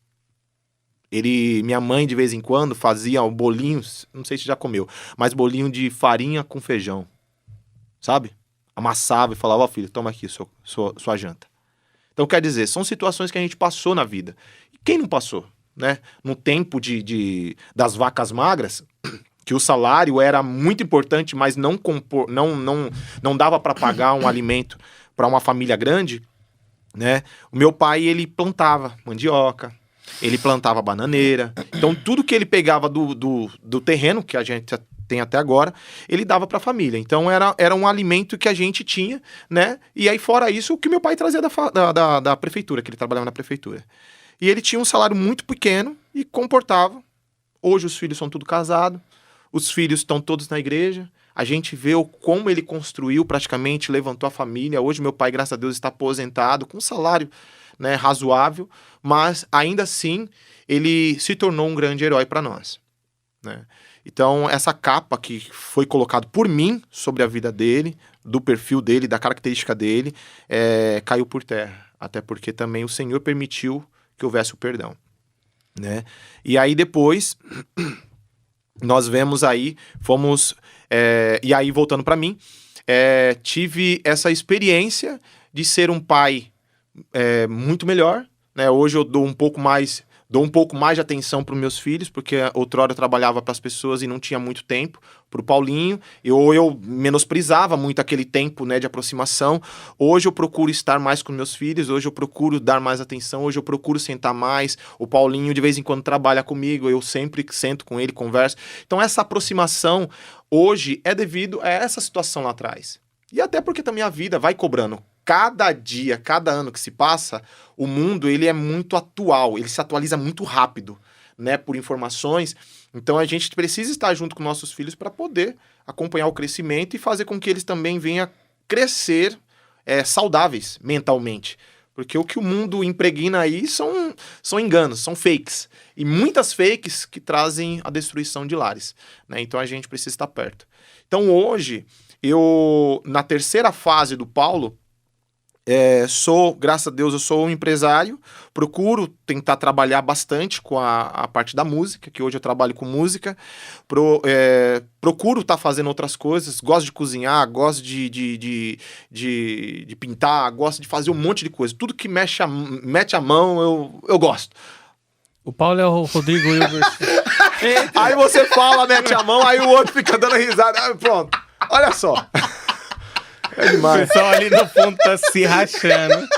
Minha mãe, de vez em quando, fazia bolinhos, não sei se já comeu, mas bolinho de farinha com feijão, sabe? Amassava e falava: ó, filho, toma aqui sua janta. Então, quer dizer, são situações que a gente passou na vida. E quem não passou, né? No tempo das vacas magras, que o salário era muito importante, mas não dava para pagar um alimento para uma família grande, né? O meu pai, ele plantava mandioca, ele plantava bananeira. Então, tudo que ele pegava do terreno, que a gente tem até agora, ele dava para a família. Então, era um alimento que a gente tinha, né? E aí, fora isso, o que meu pai trazia da prefeitura, que ele trabalhava na prefeitura. E ele tinha um salário muito pequeno e comportava. Hoje, os filhos são tudo casados, os filhos estão todos na igreja. A gente vê como ele construiu, praticamente levantou a família. Hoje meu pai, graças a Deus, está aposentado com um salário, né, razoável, mas ainda assim ele se tornou um grande herói para nós, né? Então essa capa que foi colocada por mim sobre a vida dele, do perfil dele, da característica dele, caiu por terra. Até porque também o Senhor permitiu que houvesse o perdão, né? E aí depois nós vemos aí, e aí voltando para mim, tive essa experiência de ser um pai muito melhor, né? Hoje eu dou um pouco mais de atenção para os meus filhos, porque outrora eu trabalhava para as pessoas e não tinha muito tempo para o Paulinho, eu menosprezava muito aquele tempo, né, de aproximação. Hoje eu procuro estar mais com meus filhos, hoje eu procuro dar mais atenção, hoje eu procuro sentar mais. O Paulinho de vez em quando trabalha comigo, eu sempre sento com ele, converso. Então essa aproximação hoje é devido a essa situação lá atrás. E até porque também a vida vai cobrando. Cada dia, cada ano que se passa, o mundo ele é muito atual, ele se atualiza muito rápido, né, por informações. Então a gente precisa estar junto com nossos filhos para poder acompanhar o crescimento e fazer com que eles também venham crescer saudáveis mentalmente. Porque o que o mundo impregna aí são enganos, são fakes. E muitas fakes que trazem a destruição de lares, né? Então a gente precisa estar perto. Então hoje, na terceira fase do Paulo, Graças a Deus, eu sou um empresário, procuro tentar trabalhar bastante com a parte da música, que hoje eu trabalho com música, procuro estar fazendo outras coisas, gosto de cozinhar, gosto de pintar, gosto de fazer um monte de coisa, tudo que mete a mão, eu gosto. O Paulo é o Rodrigo Hilbert. Aí você fala, mete a mão, aí o outro fica dando risada, aí pronto, olha só. É O demais. pessoal ali no fundo tá se rachando.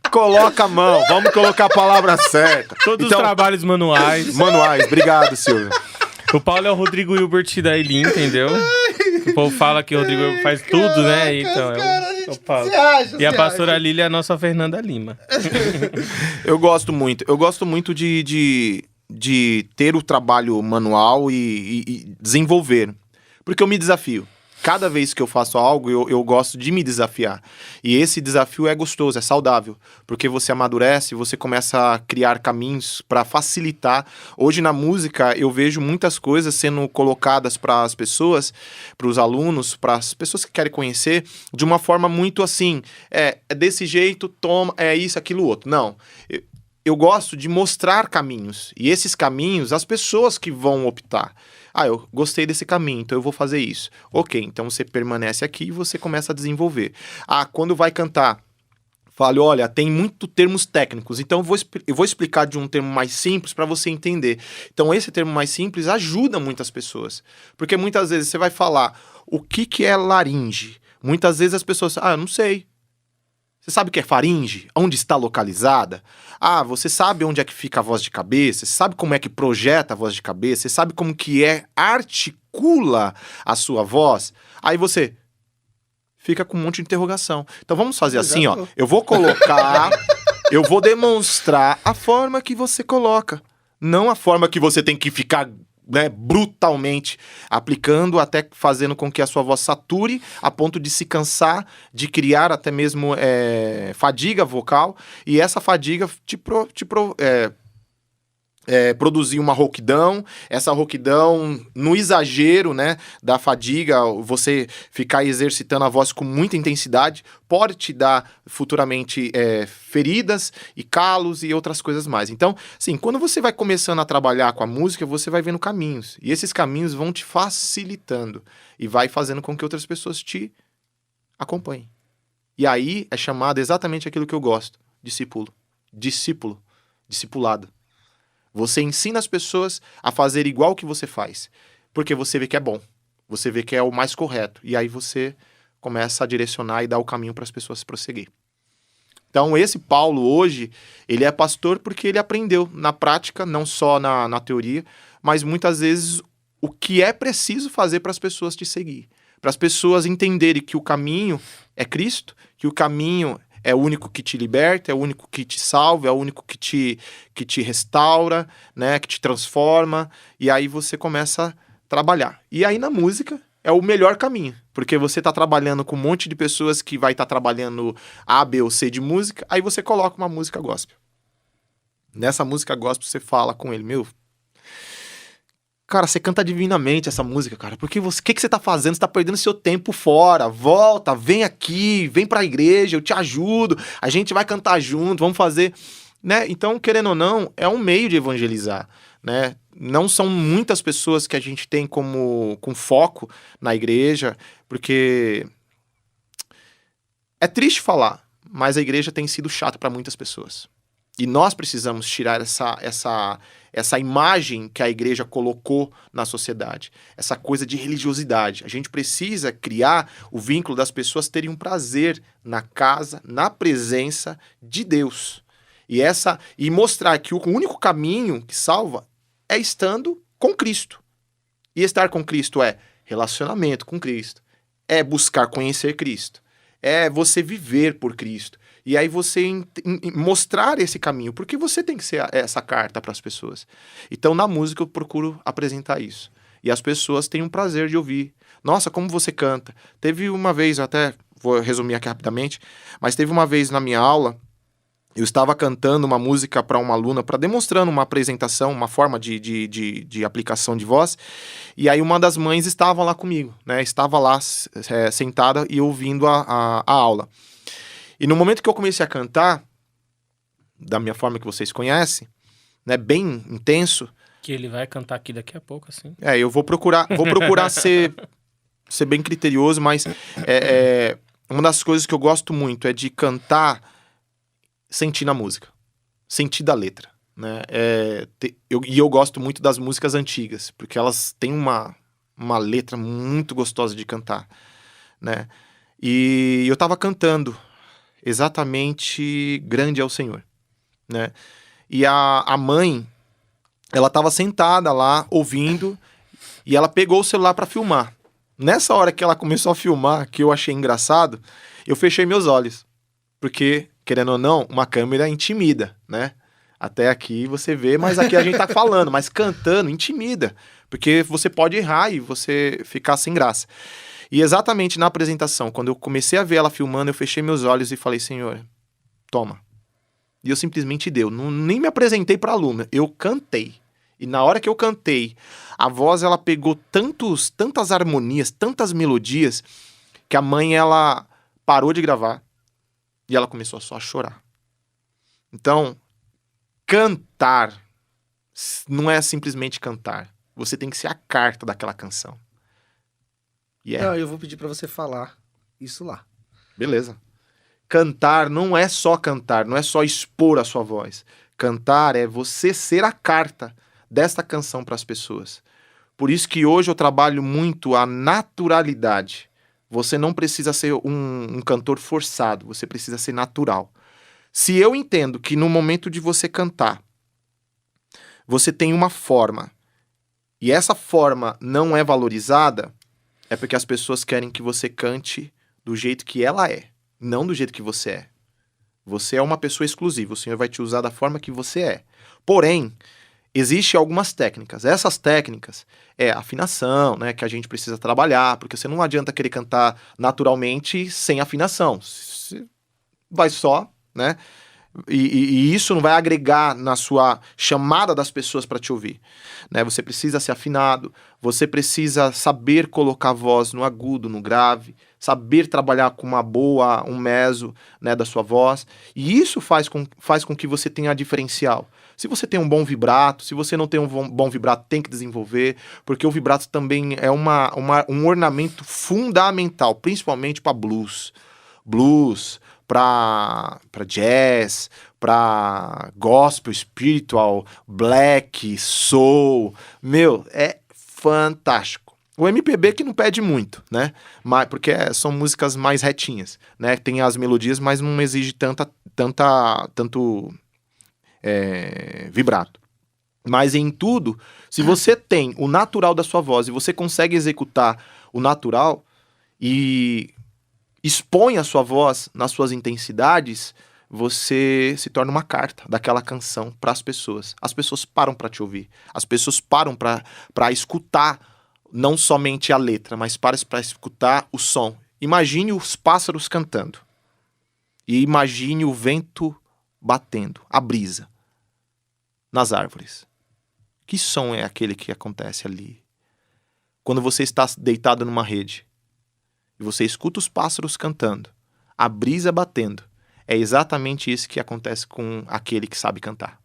Coloca a mão, vamos colocar a palavra certa. Todos Então, os trabalhos manuais. manuais, obrigado, Silvio. O Paulo é o Rodrigo Hilbert da Eli, entendeu? O povo fala que o Rodrigo Hilbert faz tudo, né? Então, é o Paulo. E a pastora Lília é a nossa Fernanda Lima. Eu gosto muito de ter o trabalho manual e desenvolver. Porque eu me desafio. Cada vez que eu faço algo, eu gosto de me desafiar. E esse desafio é gostoso, é saudável. Porque você amadurece, você começa a criar caminhos para facilitar. Hoje na música eu vejo muitas coisas sendo colocadas para as pessoas, para os alunos, para as pessoas que querem conhecer, de uma forma muito assim, é desse jeito, toma, é isso, aquilo, outro. Não, eu gosto de mostrar caminhos. E esses caminhos, as pessoas que vão optar. Eu gostei desse caminho, então eu vou fazer isso. Ok, então você permanece aqui e você começa a desenvolver. Quando vai cantar, fale, olha, tem muito termos técnicos, então eu vou explicar de um termo mais simples para você entender. Então esse termo mais simples ajuda muitas pessoas. Porque muitas vezes você vai falar o que é laringe. Muitas vezes as pessoas, eu não sei. Você sabe o que é faringe? Onde está localizada? Você sabe onde é que fica a voz de cabeça? Você sabe como é que projeta a voz de cabeça? Você sabe como que articula a sua voz? Aí você fica com um monte de interrogação. Então vamos fazer assim, ó. Eu vou colocar, eu vou demonstrar a forma que você coloca. Não a forma que você tem que ficar, né, brutalmente aplicando, até fazendo com que a sua voz sature a ponto de se cansar, de criar até mesmo fadiga vocal, e essa fadiga produzir uma rouquidão, essa rouquidão no exagero, né, da fadiga, você ficar exercitando a voz com muita intensidade, pode te dar futuramente feridas e calos e outras coisas mais. Então, assim, quando você vai começando a trabalhar com a música, você vai vendo caminhos, e esses caminhos vão te facilitando e vai fazendo com que outras pessoas te acompanhem. E aí é chamado exatamente aquilo que eu gosto, discipulado. Você ensina as pessoas a fazer igual que você faz, porque você vê que é bom, você vê que é o mais correto, e aí você começa a direcionar e dar o caminho para as pessoas prosseguir. Então esse Paulo hoje, ele é pastor porque ele aprendeu na prática, não só na teoria, mas muitas vezes o que é preciso fazer para as pessoas te seguir, para as pessoas entenderem que o caminho é Cristo, que o caminho é o único que te liberta, é o único que te salva, é o único que te restaura, né, que te transforma, e aí você começa a trabalhar. E aí na música é o melhor caminho, porque você está trabalhando com um monte de pessoas que vai estar trabalhando A, B ou C de música, aí você coloca uma música gospel. Nessa música gospel você fala com ele, cara, você canta divinamente essa música, cara. Porque o que você tá fazendo? Você tá perdendo seu tempo fora. Volta, vem aqui, vem pra igreja, eu te ajudo. A gente vai cantar junto, vamos fazer, né? Então, querendo ou não, é um meio de evangelizar, né? Não são muitas pessoas que a gente tem com foco na igreja, porque é triste falar, mas a igreja tem sido chata para muitas pessoas. E nós precisamos tirar essa imagem que a igreja colocou na sociedade, essa coisa de religiosidade. A gente precisa criar o vínculo das pessoas terem um prazer na casa, na presença de Deus. E mostrar que o único caminho que salva é estando com Cristo. E estar com Cristo é relacionamento com Cristo, é buscar conhecer Cristo, é você viver por Cristo. E aí você mostrar esse caminho, porque você tem que ser essa carta para as pessoas. Então, na música, eu procuro apresentar isso. E as pessoas têm um prazer de ouvir. Nossa, como você canta. Teve uma vez, até vou resumir aqui rapidamente, mas teve uma vez na minha aula, Eu estava cantando uma música para uma aluna, para demonstrando uma apresentação, uma forma de aplicação de voz. E aí uma das mães estava lá comigo, né? Estava lá sentada e ouvindo a aula. E no momento que eu comecei a cantar, da minha forma que vocês conhecem, né? Bem intenso. Que ele vai cantar aqui daqui a pouco, assim. Eu vou procurar ser bem criterioso, mas uma das coisas que eu gosto muito é de cantar sentindo a música, sentindo a letra, né? E eu gosto muito das músicas antigas, porque elas têm uma letra muito gostosa de cantar, né? E eu tava cantando exatamente Grande é o Senhor, né? E a mãe, ela tava sentada lá, ouvindo, e ela pegou o celular para filmar. Nessa hora que ela começou a filmar, que eu achei engraçado, eu fechei meus olhos, porque, querendo ou não, uma câmera intimida, né? Até aqui você vê, mas aqui a gente tá falando, mas cantando intimida, porque você pode errar e você ficar sem graça. E exatamente na apresentação, quando eu comecei a ver ela filmando, eu fechei meus olhos e falei, Senhor, toma. E eu simplesmente nem me apresentei pra aluna, eu cantei. E na hora que eu cantei, a voz ela pegou tantas harmonias, tantas melodias, que a mãe ela parou de gravar e ela começou só a chorar. Então, cantar não é simplesmente cantar. Você tem que ser a carta daquela canção. Não, eu vou pedir pra você falar isso lá. Beleza. Cantar não é só cantar, não é só expor a sua voz. Cantar é você ser a carta desta canção para as pessoas. Por isso que hoje eu trabalho muito a naturalidade. Você não precisa ser um cantor forçado, você precisa ser natural. Se eu entendo que no momento de você cantar, você tem uma forma, e essa forma não é valorizada, é porque as pessoas querem que você cante do jeito que ela é, não do jeito que você é. Você é uma pessoa exclusiva, o Senhor vai te usar da forma que você é. Porém, existem algumas técnicas. Essas técnicas é afinação, né, que a gente precisa trabalhar, porque você não adianta querer cantar naturalmente sem afinação. Você vai só, né? E isso não vai agregar na sua chamada das pessoas para te ouvir, né? Você precisa ser afinado, você precisa saber colocar a voz no agudo, no grave, saber trabalhar com um meso, né, da sua voz, e isso faz com que você tenha diferencial. Se você tem um bom vibrato, se você não tem um bom vibrato, tem que desenvolver, porque o vibrato também é um ornamento fundamental, principalmente para blues, para jazz, para gospel, spiritual, black, soul. Meu, é fantástico. O MPB que não pede muito, né? Mas, porque são músicas mais retinhas, né? Tem as melodias, mas não exige tanto vibrato. Mas em tudo, se você tem o natural da sua voz e você consegue executar o natural e expõe a sua voz nas suas intensidades, você se torna uma carta daquela canção para as pessoas. As pessoas param para te ouvir. As pessoas param para escutar não somente a letra, mas para escutar o som. Imagine os pássaros cantando. E imagine o vento batendo, a brisa nas árvores. Que som é aquele que acontece ali? Quando você está deitado numa rede e você escuta os pássaros cantando, a brisa batendo, é exatamente isso que acontece com aquele que sabe cantar.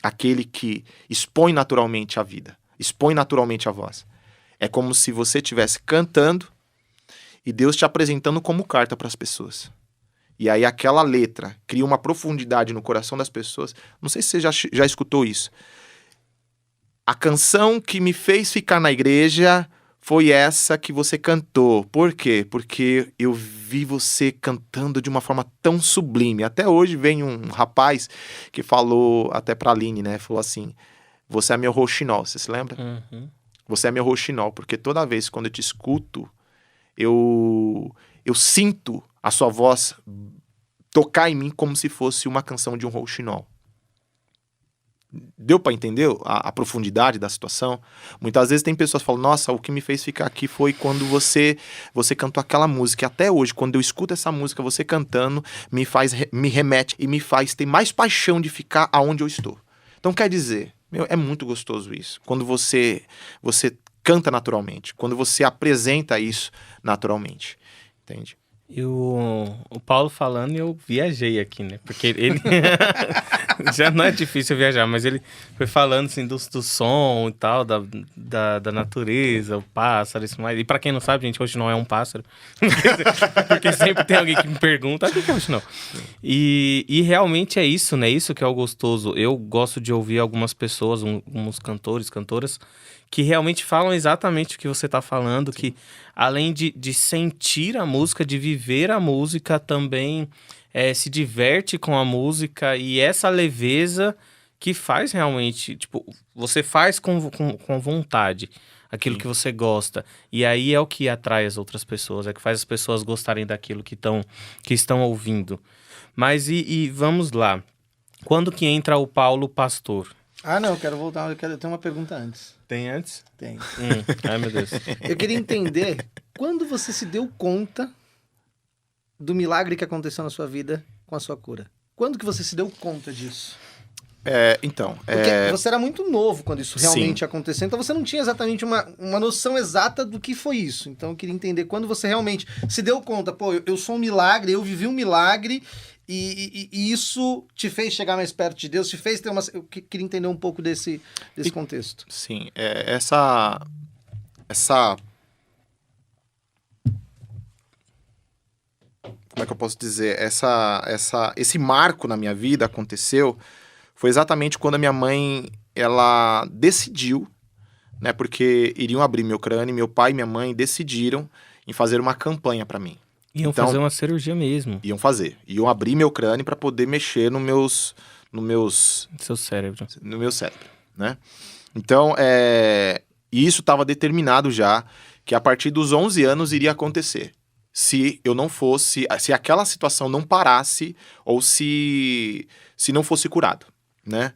Aquele que expõe naturalmente a vida, expõe naturalmente a voz. É como se você estivesse cantando e Deus te apresentando como carta para as pessoas. E aí aquela letra cria uma profundidade no coração das pessoas. Não sei se você já escutou isso. A canção que me fez ficar na igreja foi essa que você cantou. Por quê? Porque eu vi você cantando de uma forma tão sublime. Até hoje vem um rapaz que falou até pra Aline, né? Falou assim, você é meu rouxinol, você se lembra? Uhum. Você é meu rouxinol, porque toda vez quando eu te escuto, eu sinto a sua voz tocar em mim como se fosse uma canção de um rouxinol. Deu pra entender a profundidade da situação? Muitas vezes tem pessoas que falam, nossa, o que me fez ficar aqui foi quando você cantou aquela música. E até hoje, quando eu escuto essa música, você cantando, me remete e me faz ter mais paixão de ficar aonde eu estou. Então quer dizer, é muito gostoso isso. Quando você canta naturalmente, quando você apresenta isso naturalmente, entende? E o Paulo falando, eu viajei aqui, né? Porque ele... Já não é difícil viajar, mas ele foi falando, assim, do som e tal, da natureza, o pássaro, isso mais. E pra quem não sabe, gente, hoje não é um pássaro. Porque sempre tem alguém que me pergunta, o que é hoje não? E realmente é isso, né? Isso que é o gostoso. Eu gosto de ouvir algumas pessoas, uns cantores, cantoras, que realmente falam exatamente o que você tá falando, que além de sentir a música, de viver a música, também se diverte com a música, e essa leveza que faz realmente, tipo, você faz com vontade aquilo que você gosta, e aí é o que atrai as outras pessoas, é que faz as pessoas gostarem daquilo que estão ouvindo. Mas e vamos lá, quando que entra o Paulo pastor? Ah, não, eu quero voltar, eu tenho uma pergunta antes. Tem antes? Tem. Ai, meu Deus. Eu queria entender quando você se deu conta do milagre que aconteceu na sua vida com a sua cura. Quando que você se deu conta disso? Porque você era muito novo quando isso realmente aconteceu, então você não tinha exatamente uma noção exata do que foi isso. Então eu queria entender quando você realmente se deu conta, pô, eu sou um milagre, eu vivi um milagre, e isso te fez chegar mais perto de Deus, te fez ter uma... Eu queria entender um pouco desse contexto. Sim, essa como é que eu posso dizer? Esse marco na minha vida aconteceu foi exatamente quando a minha mãe, ela decidiu, né, porque iriam abrir meu crânio, meu pai e minha mãe decidiram em fazer uma campanha para mim. Iam fazer uma cirurgia mesmo. Iam abrir meu crânio para poder mexer no Seu cérebro. no meu cérebro, né? Então, e isso estava determinado já, que a partir dos 11 anos iria acontecer. Se eu não fosse, se aquela situação não parasse, ou se não fosse curado, né?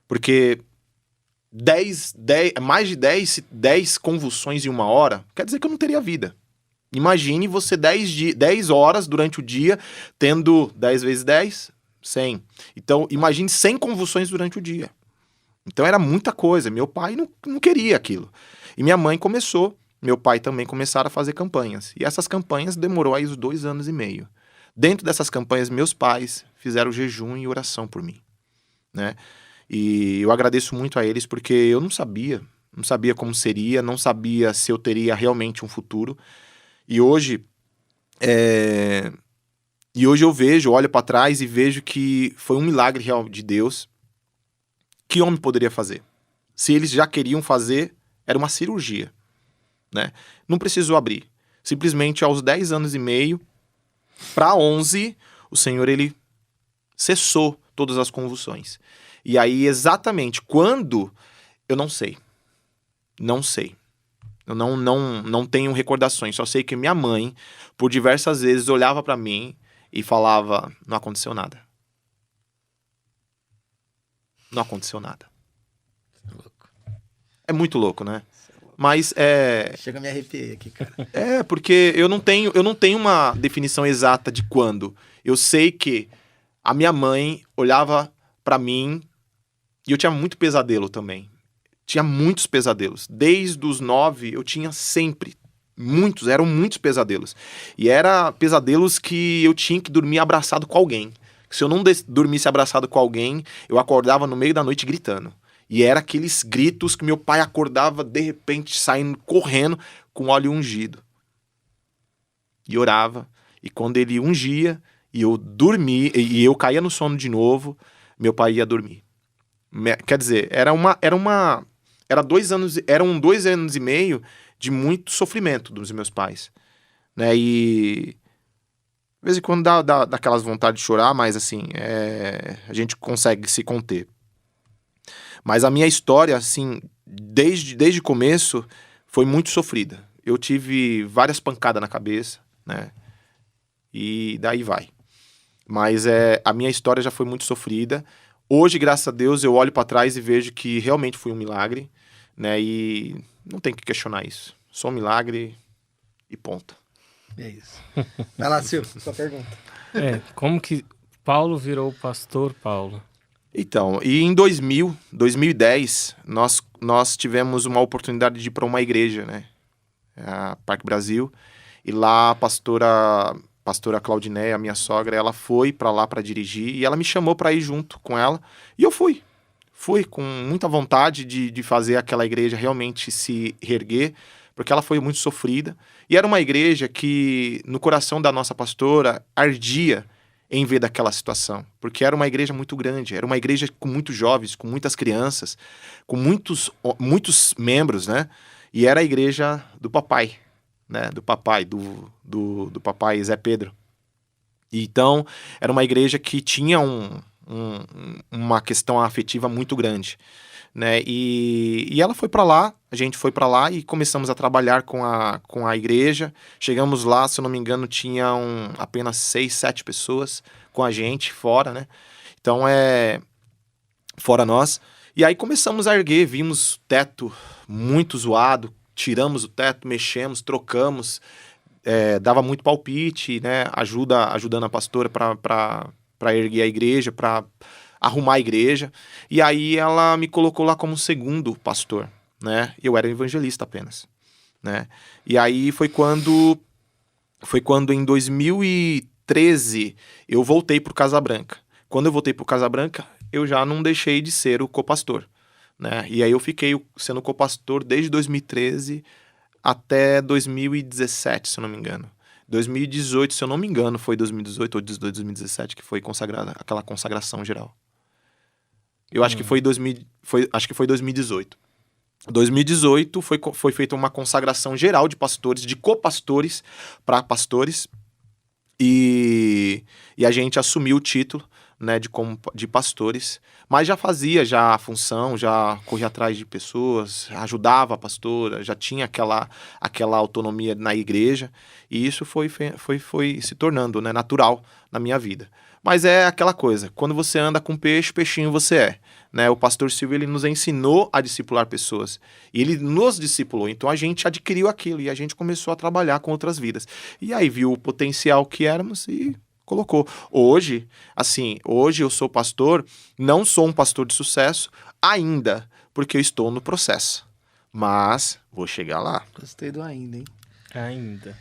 Porque mais de 10 convulsões em uma hora, quer dizer que eu não teria vida. Imagine você 10 horas durante o dia, tendo 10 vezes 10, 100. Então, imagine 100 convulsões durante o dia. Então, era muita coisa. Meu pai não queria aquilo. E minha mãe começou, meu pai também começaram a fazer campanhas. E essas campanhas demorou aí uns 2 anos e meio. Dentro dessas campanhas, meus pais fizeram jejum e oração por mim, né? E eu agradeço muito a eles, porque eu não sabia como seria, não sabia se eu teria realmente um futuro. E hoje eu olho para trás e vejo que foi um milagre real de Deus. Que homem poderia fazer? Se eles já queriam fazer, era uma cirurgia, né? Não precisou abrir. Simplesmente aos 10 anos e meio, para 11, o Senhor, ele cessou todas as convulsões. E aí, exatamente quando, eu não sei. Não sei. Eu não tenho recordações. Só sei que minha mãe, por diversas vezes, olhava para mim e falava, não aconteceu nada. Não aconteceu nada. É muito louco, né? Mas Chega a me arrepiar aqui, cara. Porque eu não tenho uma definição exata de quando. Eu sei que a minha mãe olhava pra mim e eu tinha muito pesadelo também. Tinha muitos pesadelos. Desde os 9 eu tinha sempre. Eram muitos pesadelos. E eram pesadelos que eu tinha que dormir abraçado com alguém. Se eu não dormisse abraçado com alguém, eu acordava no meio da noite gritando. E era aqueles gritos que meu pai acordava, de repente, saindo, correndo, com óleo ungido. E orava. E quando ele ungia, e eu dormia, e eu caía no sono de novo, meu pai ia dormir. Quer dizer, eram 2 anos e meio de muito sofrimento dos meus pais, né? E de vez em quando dá aquelas vontades de chorar, mas assim, a gente consegue se conter. Mas a minha história, assim, desde o começo, foi muito sofrida. Eu tive várias pancadas na cabeça, né? E daí vai. Mas a minha história já foi muito sofrida. Hoje, graças a Deus, eu olho para trás e vejo que realmente foi um milagre, né? E não tem que questionar isso. Só um milagre e ponto. É isso. Vai lá, Silvio, sua pergunta. Como que Paulo virou pastor, Paulo? Então, e em 2010, nós tivemos uma oportunidade de ir para uma igreja, né? A Parque Brasil. E lá a pastora Claudineia, a minha sogra, ela foi para lá para dirigir e ela me chamou para ir junto com ela. E eu fui. Fui com muita vontade de fazer aquela igreja realmente se reerguer, porque ela foi muito sofrida. E era uma igreja que, no coração da nossa pastora, ardia em ver daquela situação. Porque era uma igreja muito grande, era uma igreja com muitos jovens, com muitas crianças, com muitos membros, né? E era a igreja do papai, né? Do papai Zé Pedro. Então, era uma igreja que tinha uma questão afetiva muito grande, né? E ela foi para lá, a gente foi para lá e começamos a trabalhar com a igreja. Chegamos lá, se eu não me engano, tinham apenas 6, 7 pessoas com a gente fora, né? Então, fora nós. E aí começamos a erguer, vimos teto muito zoado, tiramos o teto, mexemos, trocamos, dava muito palpite, né? Ajudando a pastora para erguer a igreja, para arrumar a igreja. E aí ela me colocou lá como segundo pastor, né? Eu era evangelista apenas, né? E aí foi quando em 2013 eu voltei pro Casa Branca. Quando eu voltei pro Casa Branca, eu já não deixei de ser o copastor, né? E aí eu fiquei sendo copastor desde 2013 até 2017, se eu não me engano. 2018, se eu não me engano, foi 2018 ou 2017 que foi consagrada aquela consagração geral. Eu acho que foi 2018. 2018 foi feita uma consagração geral de pastores, de copastores para pastores, e a gente assumiu o título, né, de pastores, mas já fazia a função, já corria atrás de pessoas, ajudava a pastora, já tinha aquela autonomia na igreja, e isso foi se tornando, né, natural na minha vida. Mas é aquela coisa, quando você anda com peixe, peixinho você é, né? O pastor Silvio, ele nos ensinou a discipular pessoas, e ele nos discipulou, então a gente adquiriu aquilo, e a gente começou a trabalhar com outras vidas, e aí viu o potencial que éramos e colocou. Hoje eu sou pastor, não sou um pastor de sucesso ainda, porque eu estou no processo, mas vou chegar lá. Gostei do ainda, hein? Ainda.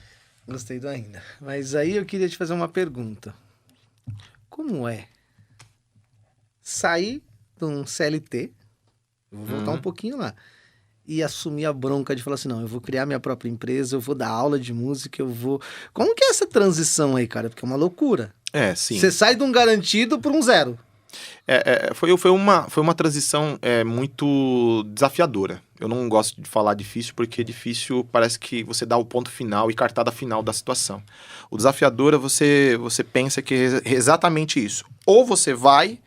Gostei do ainda. Mas aí eu queria te fazer uma pergunta. Como é sair de um CLT, vou voltar um pouquinho lá, e assumir a bronca de falar assim, não, eu vou criar minha própria empresa, eu vou dar aula de música, eu vou... Como que é essa transição aí, cara? Porque é uma loucura. Sim. Você sai de um garantido para um zero. Foi uma transição muito desafiadora. Eu não gosto de falar difícil, porque difícil parece que você dá o ponto final e cartada final da situação. O desafiador é você pensa que é exatamente isso. Ou você vai,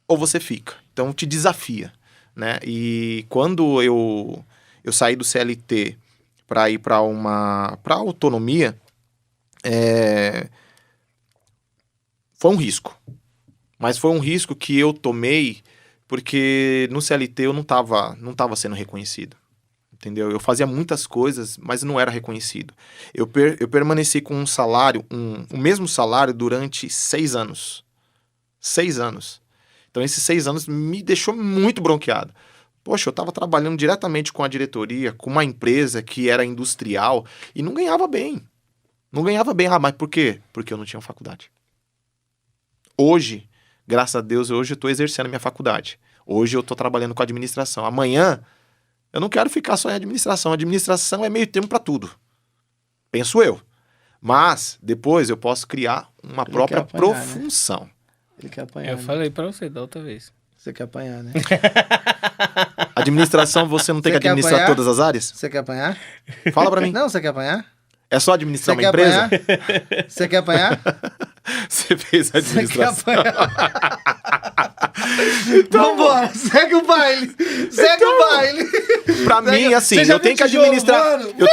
ou você fica. Então te desafia, né? E quando eu saí do CLT para ir para autonomia, foi um risco. Mas foi um risco que eu tomei porque no CLT eu não tava sendo reconhecido, entendeu? Eu fazia muitas coisas, mas não era reconhecido. Eu permaneci com um salário, o mesmo salário durante 6 anos. 6 anos. Então esses 6 anos me deixou muito bronqueado. Poxa, eu estava trabalhando diretamente com a diretoria, com uma empresa que era industrial e não ganhava bem. Não ganhava bem. Mas por quê? Porque eu não tinha faculdade. Hoje, graças a Deus, hoje eu estou exercendo a minha faculdade. Hoje eu estou trabalhando com administração. Amanhã, eu não quero ficar só em administração. A administração é meio termo para tudo. Penso eu. Mas, depois, eu posso criar uma própria profissão. Né? Ele quer apanhar. Eu falei para você da outra vez. Você quer apanhar, né? Administração, você não tem que administrar apanhar? Todas as áreas? Você quer apanhar? Fala pra mim. Não, você quer apanhar? É só administrar Você uma empresa? Você quer apanhar? Você fez a administração. Você quer apanhar? Vambora, segue o baile. Segue o baile. Pra mim, assim, Você já eu tenho que viu tijolo administrar. voando? Eu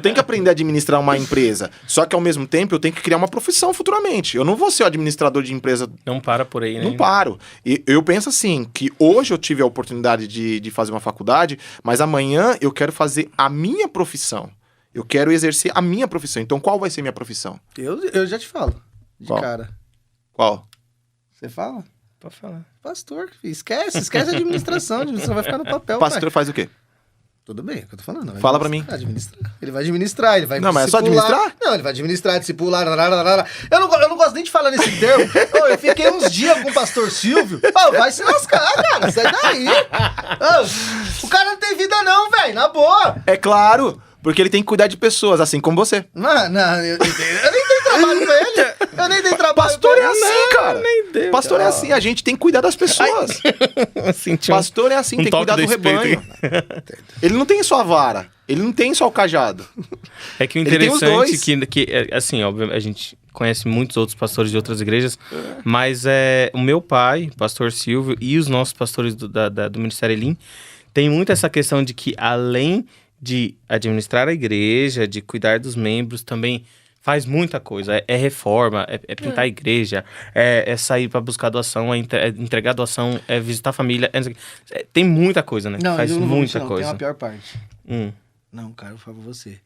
tenho que aprender a administrar uma empresa. Só que ao mesmo tempo eu tenho que criar uma profissão futuramente. Eu não vou ser o administrador de empresa. Não para por aí, né? Não paro. E eu penso assim, que hoje eu tive a oportunidade de fazer uma faculdade, mas amanhã eu quero fazer a minha profissão. Eu quero exercer a minha profissão. Então, qual vai ser minha profissão? Eu já te falo. De Qual? cara. Qual? Você fala? Pode falar. Pastor, filho. Esquece a administração. A administração vai ficar no papel. O pastor pai. faz o quê? Tudo bem, é o que eu tô falando. Vai Fala pra mim. Administrar. Ele vai administrar, ele vai Não, mas é só discipular. administrar? Não, ele vai administrar, discipular. Eu não gosto nem de falar nesse termo. Ô, eu fiquei uns dias com o pastor Silvio. Ô, vai se lascar, cara. Sai daí. Ô, o cara não tem vida não, velho. Na boa. É claro, porque ele tem que cuidar de pessoas, assim como você. Não, eu nem tenho trabalho pra ele. Eu nem tenho trabalho Pastor pra é ele. assim, cara. nem deu, Pastor é assim, a gente tem que cuidar das pessoas. Senti um- Pastor é assim, tem que toque cuidar do Espírito rebanho. aqui. Ele não tem só a vara, ele não tem só o cajado. É que o Ele tem os interessante dois. que assim, óbvio, a gente conhece muitos outros pastores de outras igrejas, mas o meu pai, pastor Silvio, e os nossos pastores do Ministério Elim, tem muito essa questão de que além de administrar a igreja, de cuidar dos membros, também faz muita coisa. É reforma, é pintar a igreja, é sair para buscar doação, é entregar doação, é visitar a família. Tem muita coisa, né? Não, faz eu não vou muita mentir, não. coisa. Tem uma pior parte. Hum. Não, cara, eu falo pra você.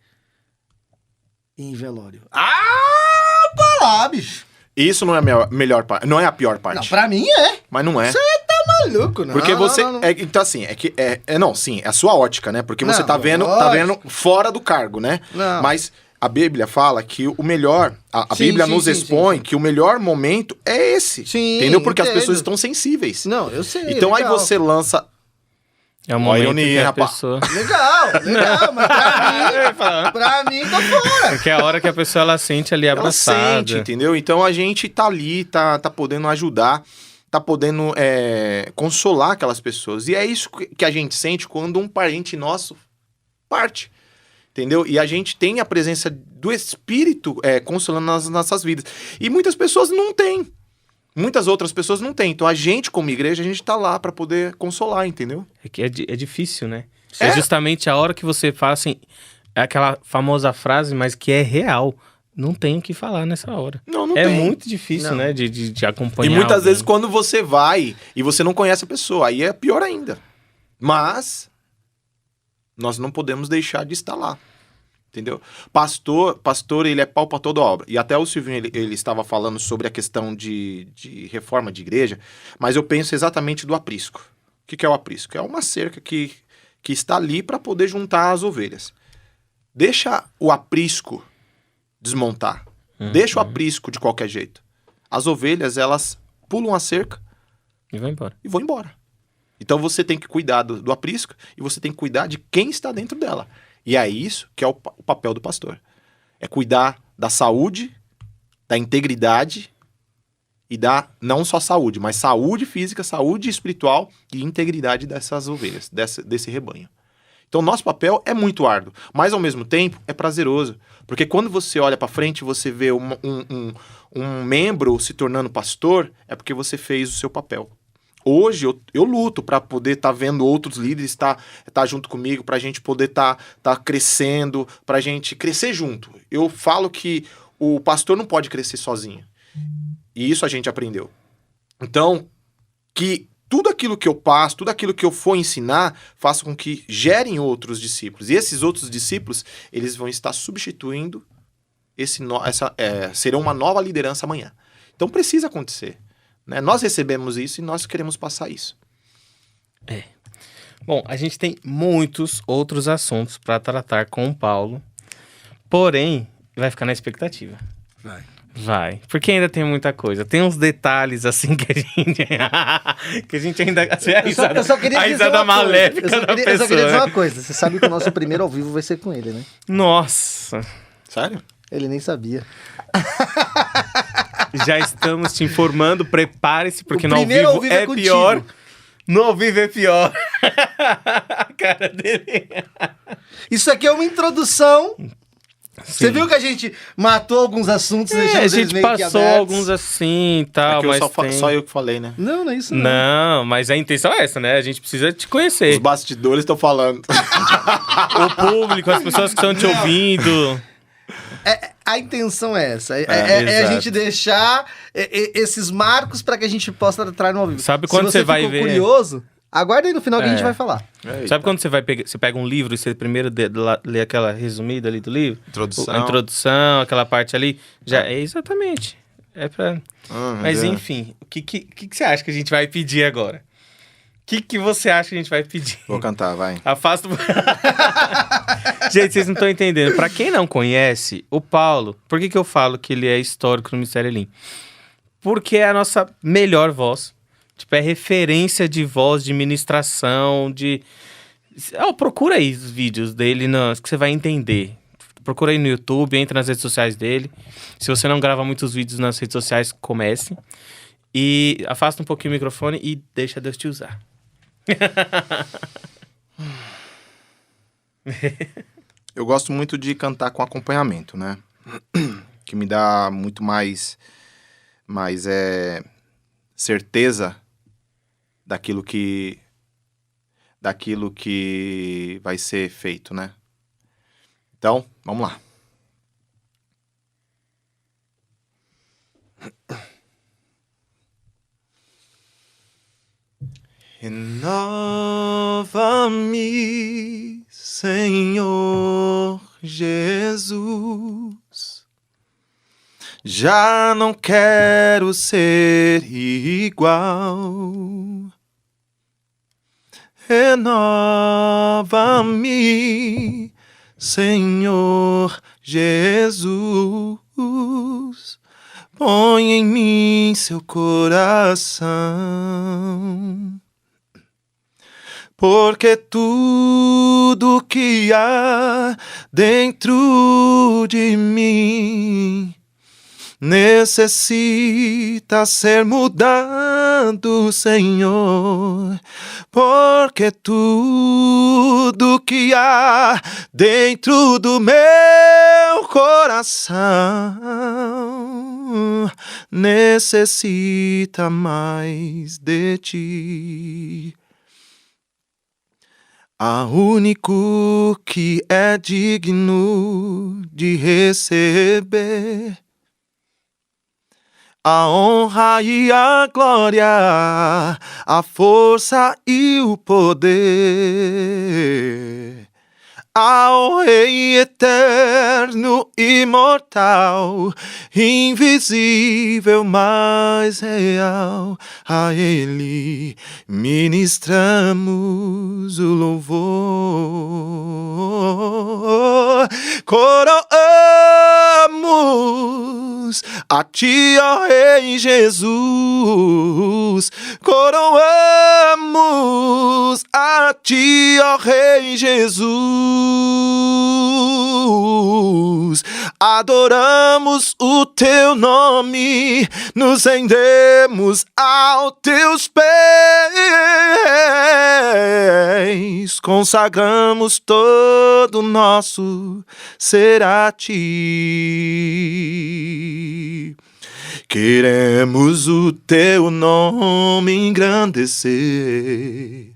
Em velório. Ah, pra lá, bicho. Isso não é a melhor parte, não é a pior parte. Não, pra mim é. Mas não é. Você tá maluco, não. Porque você. Não. Então, assim, não, sim, é a sua ótica, né? Porque você Não, tá vendo fora do cargo, né? Não. Mas a Bíblia fala que o melhor. A Sim, Bíblia sim, nos sim, expõe sim. que o melhor momento é esse. Sim, Entendeu? Porque as entendo. pessoas estão sensíveis. Não, eu sei. Então aí legal. você lança. É o Ó, momento ironia, que a rapaz. pessoa... Legal, mas pra mim tá fora. Porque é a hora que a pessoa ela sente ali Ela abraçada. sente, entendeu? Então a gente tá ali, tá podendo ajudar, tá podendo consolar aquelas pessoas. E é isso que a gente sente quando um parente nosso parte. Entendeu? E a gente tem a presença do Espírito consolando nas nossas vidas. E muitas pessoas não têm. Muitas outras pessoas não têm. Então a gente, como igreja, a gente tá lá pra poder consolar, entendeu? É que é difícil, né? É. É justamente a hora que você fala assim, é aquela famosa frase, mas que é real. Não tem o que falar nessa hora. Não é tem. muito difícil, Não. né? De E acompanhar. muitas alguém. vezes quando você vai e você não conhece a pessoa, aí é pior ainda. Mas nós não podemos deixar de estar lá. Entendeu? Pastor, ele é pau pra toda obra. E até o Silvinho, ele estava falando sobre a questão de reforma de igreja, mas eu penso exatamente do aprisco. O que é o aprisco? É uma cerca que está ali para poder juntar as ovelhas. Deixa o aprisco desmontar. Deixa o aprisco de qualquer jeito. As ovelhas, elas pulam a cerca E vai embora. e vão embora. Então você tem que cuidar do aprisco e você tem que cuidar de quem está dentro dela. E é isso que é o papel do pastor. É cuidar da saúde, da integridade e não só saúde, mas saúde física, saúde espiritual e integridade dessas ovelhas, desse rebanho. Então nosso papel é muito árduo, mas ao mesmo tempo é prazeroso. Porque quando você olha para frente, você vê um membro se tornando pastor, é porque você fez o seu papel. Hoje eu luto para poder estar vendo outros líderes estar junto comigo, para a gente poder estar crescendo, para a gente crescer junto. Eu falo que o pastor não pode crescer sozinho. E isso a gente aprendeu. Então, que tudo aquilo que eu passo, tudo aquilo que eu for ensinar, faça com que gerem outros discípulos. E esses outros discípulos, eles vão estar substituindo, serão uma nova liderança amanhã. Então precisa acontecer. Né? Nós recebemos isso e nós queremos passar isso. Bom, a gente tem muitos outros assuntos para tratar com o Paulo. Porém, vai ficar na expectativa. Vai. Porque ainda tem muita coisa. Tem uns detalhes, assim, que a gente ainda... Eu só queria a dizer risada uma coisa. maléfica Eu só da queria pessoa. dizer uma coisa. Você sabe que o nosso primeiro ao vivo vai ser com ele, né? Nossa. Sério? Ele nem sabia. Já estamos te informando. Prepare-se, porque O no ao primeiro vivo ao vivo é é contigo. pior. No ao vivo é pior. A cara dele. Isso aqui é uma introdução Você viu que a gente matou alguns assuntos, a deixamos eles gente meio que passou abertos? alguns assim e tal, É que mas só eu que falei, né? Não, não é isso não. Não, mas a intenção é essa, né? A gente precisa te conhecer. Os bastidores estão falando. O público, as pessoas que estão te ouvindo. A intenção é essa. É a exato. gente deixar esses marcos pra que a gente possa entrar no ao vivo. Sabe quando Se você vai ficou ver- curioso, aguarda aí no final que a gente É. vai falar. Sabe quando você vai pegar, você pega um livro e você primeiro lê aquela resumida ali do livro? Introdução. A introdução, aquela parte ali. Já é exatamente. É pra... Mas enfim, o que você acha que a gente vai pedir agora? O que você acha que a gente vai pedir? Vou cantar, vai. Afasta o... Gente, vocês não estão entendendo. Pra quem não conhece, o Paulo... Por que eu falo que ele é histórico no Mistério Elim? Porque é a nossa melhor voz. Tipo, é referência de voz, de ministração, de... procura aí os vídeos dele que você vai entender. Procura aí no YouTube, entra nas redes sociais dele. Se você não grava muitos vídeos nas redes sociais, comece. E afasta um pouquinho o microfone e deixa Deus te usar. Eu gosto muito de cantar com acompanhamento, né? Que me dá muito mais certeza daquilo que vai ser feito, né? Então, vamos lá. Renova-me, Senhor Jesus. Já não quero ser igual. Renova-me, Senhor Jesus. Põe em mim seu coração. Porque tudo que há dentro de mim necessita ser mudado, Senhor. Porque tudo que há dentro do meu coração necessita mais de ti. Há único que é digno de receber a honra e a glória, a força e o poder. Ao Rei eterno, imortal, invisível, mas real, a Ele ministramos o louvor. Coroamos a Ti, ó Rei Jesus. Coroamos a Ti, ó Rei Jesus. Adoramos o Teu nome, nos rendemos aos Teus pés, consagramos todo o nosso ser a Ti. Queremos o Teu nome engrandecer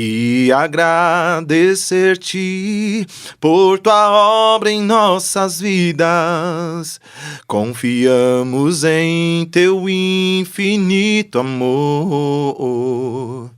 e agradecer-te por Tua obra em nossas vidas. Confiamos em Teu infinito amor.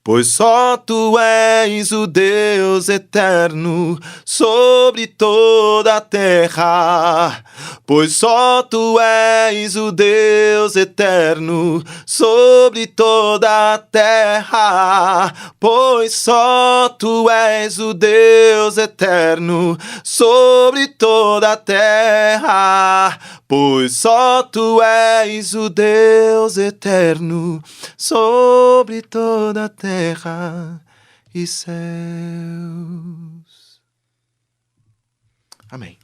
Pois só Tu és o Deus eterno sobre toda a terra. Pois só Tu és o Deus eterno sobre toda a terra. Pois só Tu és o Deus eterno sobre toda a terra. Pois só Tu és o Deus eterno sobre toda a terra e céus. Amém.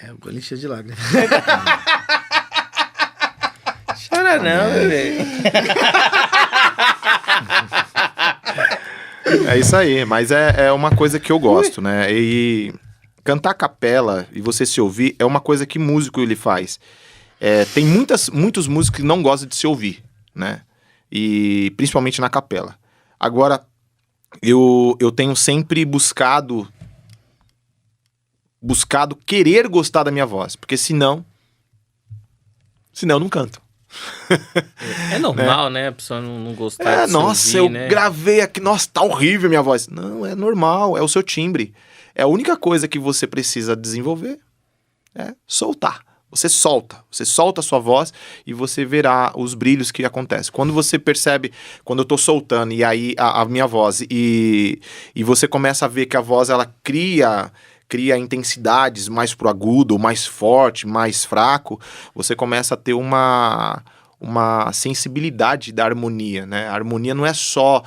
É, o gole cheio de lágrimas. Chora não, bebê. É isso aí, mas é uma coisa que eu gosto, né? E cantar a capela e você se ouvir é uma coisa que músico ele faz. Tem muitos músicos que não gostam de se ouvir, né? E principalmente na capela. Agora, eu tenho sempre buscado querer gostar da minha voz, porque senão eu não canto. É normal, né? A pessoa não gostar de se Nossa, ouvir, eu né? gravei aqui, nossa, tá horrível a minha voz. Não, é normal, é o seu timbre. É a única coisa que você precisa desenvolver, é soltar. Você solta a sua voz e você verá os brilhos que acontecem. Quando você percebe, quando eu tô soltando e aí a minha voz e você começa a ver que a voz ela cria intensidades mais pro agudo, mais forte, mais fraco, você começa a ter uma sensibilidade da harmonia, né? A harmonia não é só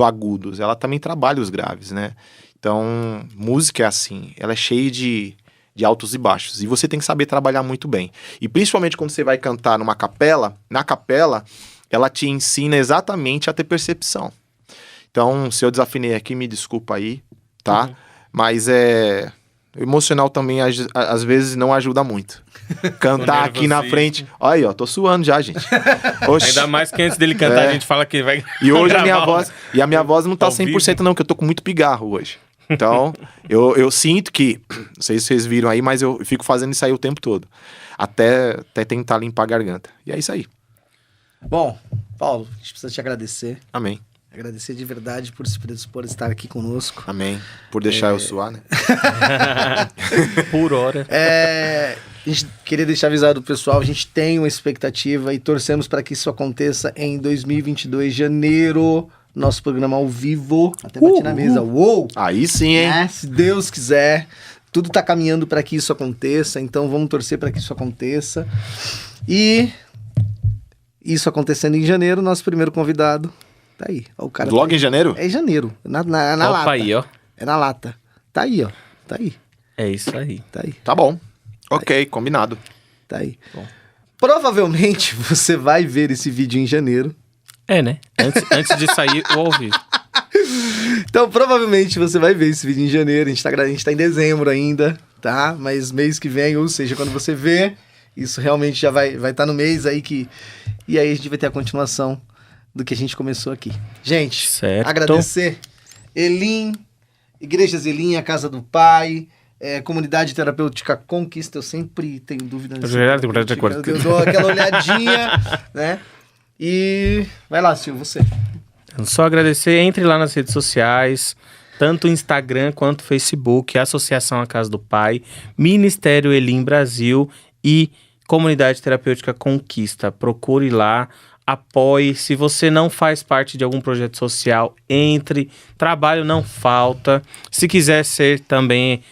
agudos, ela também trabalha os graves, né? Então, música é assim, ela é cheia de altos e baixos, e você tem que saber trabalhar muito bem. E principalmente quando você vai cantar numa capela, na capela, ela te ensina exatamente a ter percepção. Então, se eu desafinei aqui, me desculpa aí, tá? Uhum. Mas emocional também às vezes não ajuda muito. Cantar aqui na frente. Olha aí, ó, tô suando já, gente. Oxi. Ainda mais que antes dele cantar, a gente fala que vai. E hoje a gravar minha voz não tá ao 100% não, que eu tô com muito pigarro hoje. Então, eu sinto que, não sei se vocês viram aí, mas eu fico fazendo isso aí o tempo todo. Até tentar limpar a garganta. E é isso aí. Bom, Paulo, a gente precisa te agradecer. Amém. Agradecer de verdade por se predispor a estar aqui conosco. Amém. Por deixar eu suar, né? Por hora. A gente queria deixar avisado o pessoal, a gente tem uma expectativa e torcemos para que isso aconteça em 2022, janeiro, nosso programa ao vivo. Até bati na mesa. Uou! Aí sim, hein? Se Deus quiser, tudo tá caminhando para que isso aconteça, então vamos torcer para que isso aconteça. E isso acontecendo em janeiro, nosso primeiro convidado tá aí. Ó, o cara Logo tá aí. em janeiro? É em janeiro, na lata. Opa aí, ó. É na lata. Tá aí, ó. Tá aí. É isso aí. Tá aí. Tá bom. Ok, combinado. Tá aí. Bom. Provavelmente você vai ver esse vídeo em janeiro. É, né? Antes de sair o ao vivo. Então, provavelmente você vai ver esse vídeo em janeiro. A gente tá em dezembro ainda, tá? Mas mês que vem, ou seja, quando você vê, isso realmente já vai tá no mês aí que... E aí a gente vai ter a continuação do que a gente começou aqui. Gente, Certo. agradecer. Elim, Igrejas Elim, a Casa do Pai... Comunidade Terapêutica Conquista, eu sempre tenho dúvida nesse eu dou aquela olhadinha, né? E vai lá, Silvio, você. Só agradecer, entre lá nas redes sociais, tanto o Instagram quanto o Facebook, Associação A Casa do Pai, Ministério Elim Brasil e Comunidade Terapêutica Conquista. Procure lá, apoie. Se você não faz parte de algum projeto social, entre. Trabalho não falta. Se quiser ser também...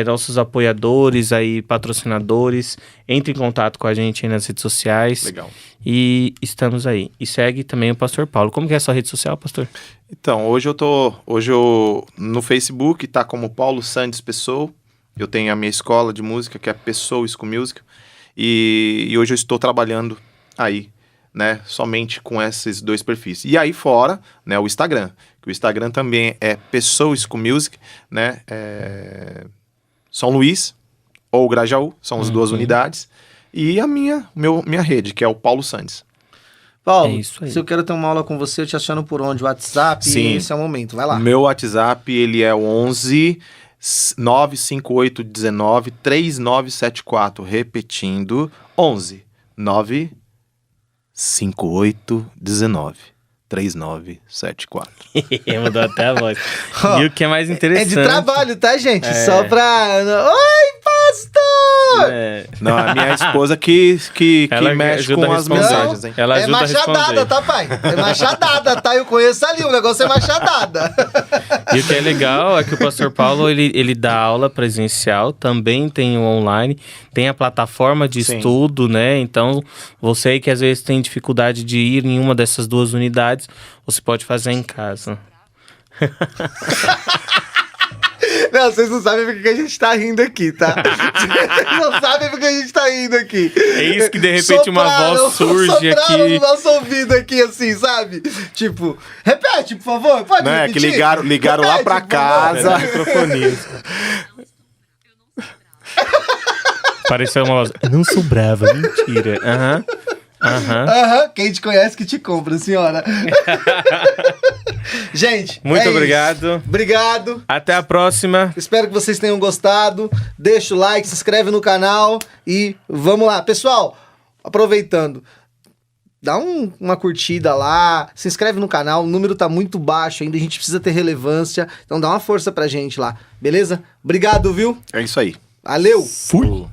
nossos apoiadores aí, patrocinadores, entre em contato com a gente aí nas redes sociais. Legal. E estamos aí. E segue também o Pastor Paulo. Como que é a sua rede social, pastor? Então, hoje eu no Facebook tá como Paulo Sandes Pessoa. Eu tenho a minha escola de música, que é Pessoa School Music. E hoje eu estou trabalhando aí, né, somente com esses dois perfis. E aí fora, né, o Instagram. Que o Instagram também é Pessoa School Music, né, São Luís ou Grajaú, são as duas unidades. E a minha rede, que é o Paulo Sandes. Paulo, É isso aí. se eu quero ter uma aula com você, eu te aciono por onde? WhatsApp? Sim. Esse é o momento, vai lá. O meu WhatsApp, ele é 11 958 19 3974. Repetindo, 11 958 19 3974. Mudou até a voz. E o que é mais É interessante... de trabalho, tá, gente? Só pra... Oi, pastor! Não, é a minha esposa que Ela mexe ajuda com a as responder. mensagens, hein? Ela É ajuda a machadada, responder. tá, pai? É machadada, tá? Eu conheço ali, o negócio é machadada. E o que é legal é que o pastor Paulo, ele dá aula presencial, também tem o online, tem a plataforma de Sim. estudo, né? Então, você aí que às vezes tem dificuldade de ir em uma dessas duas unidades, você pode fazer em casa. Não, vocês não sabem porque que a gente tá rindo aqui, tá? Vocês não sabem porque a gente tá rindo aqui. É isso que de repente uma voz surge sopraram aqui. no nosso ouvido aqui, assim, sabe? Tipo, repete, por favor. Pode Não, é repetir? que ligaram lá Repete, pra por favor. casa. Microfonista. Pareceu uma voz. Eu não sou brava, mentira. Aham. Aham, quem te conhece que te compra, senhora. Gente, Muito é obrigado. isso. Obrigado. Até a próxima. Espero que vocês tenham gostado. Deixa o like, se inscreve no canal e vamos lá. Pessoal, aproveitando, dá uma curtida lá, se inscreve no canal, o número tá muito baixo ainda, a gente precisa ter relevância, então dá uma força pra gente lá, beleza? Obrigado, viu? É isso aí. Valeu! Fui.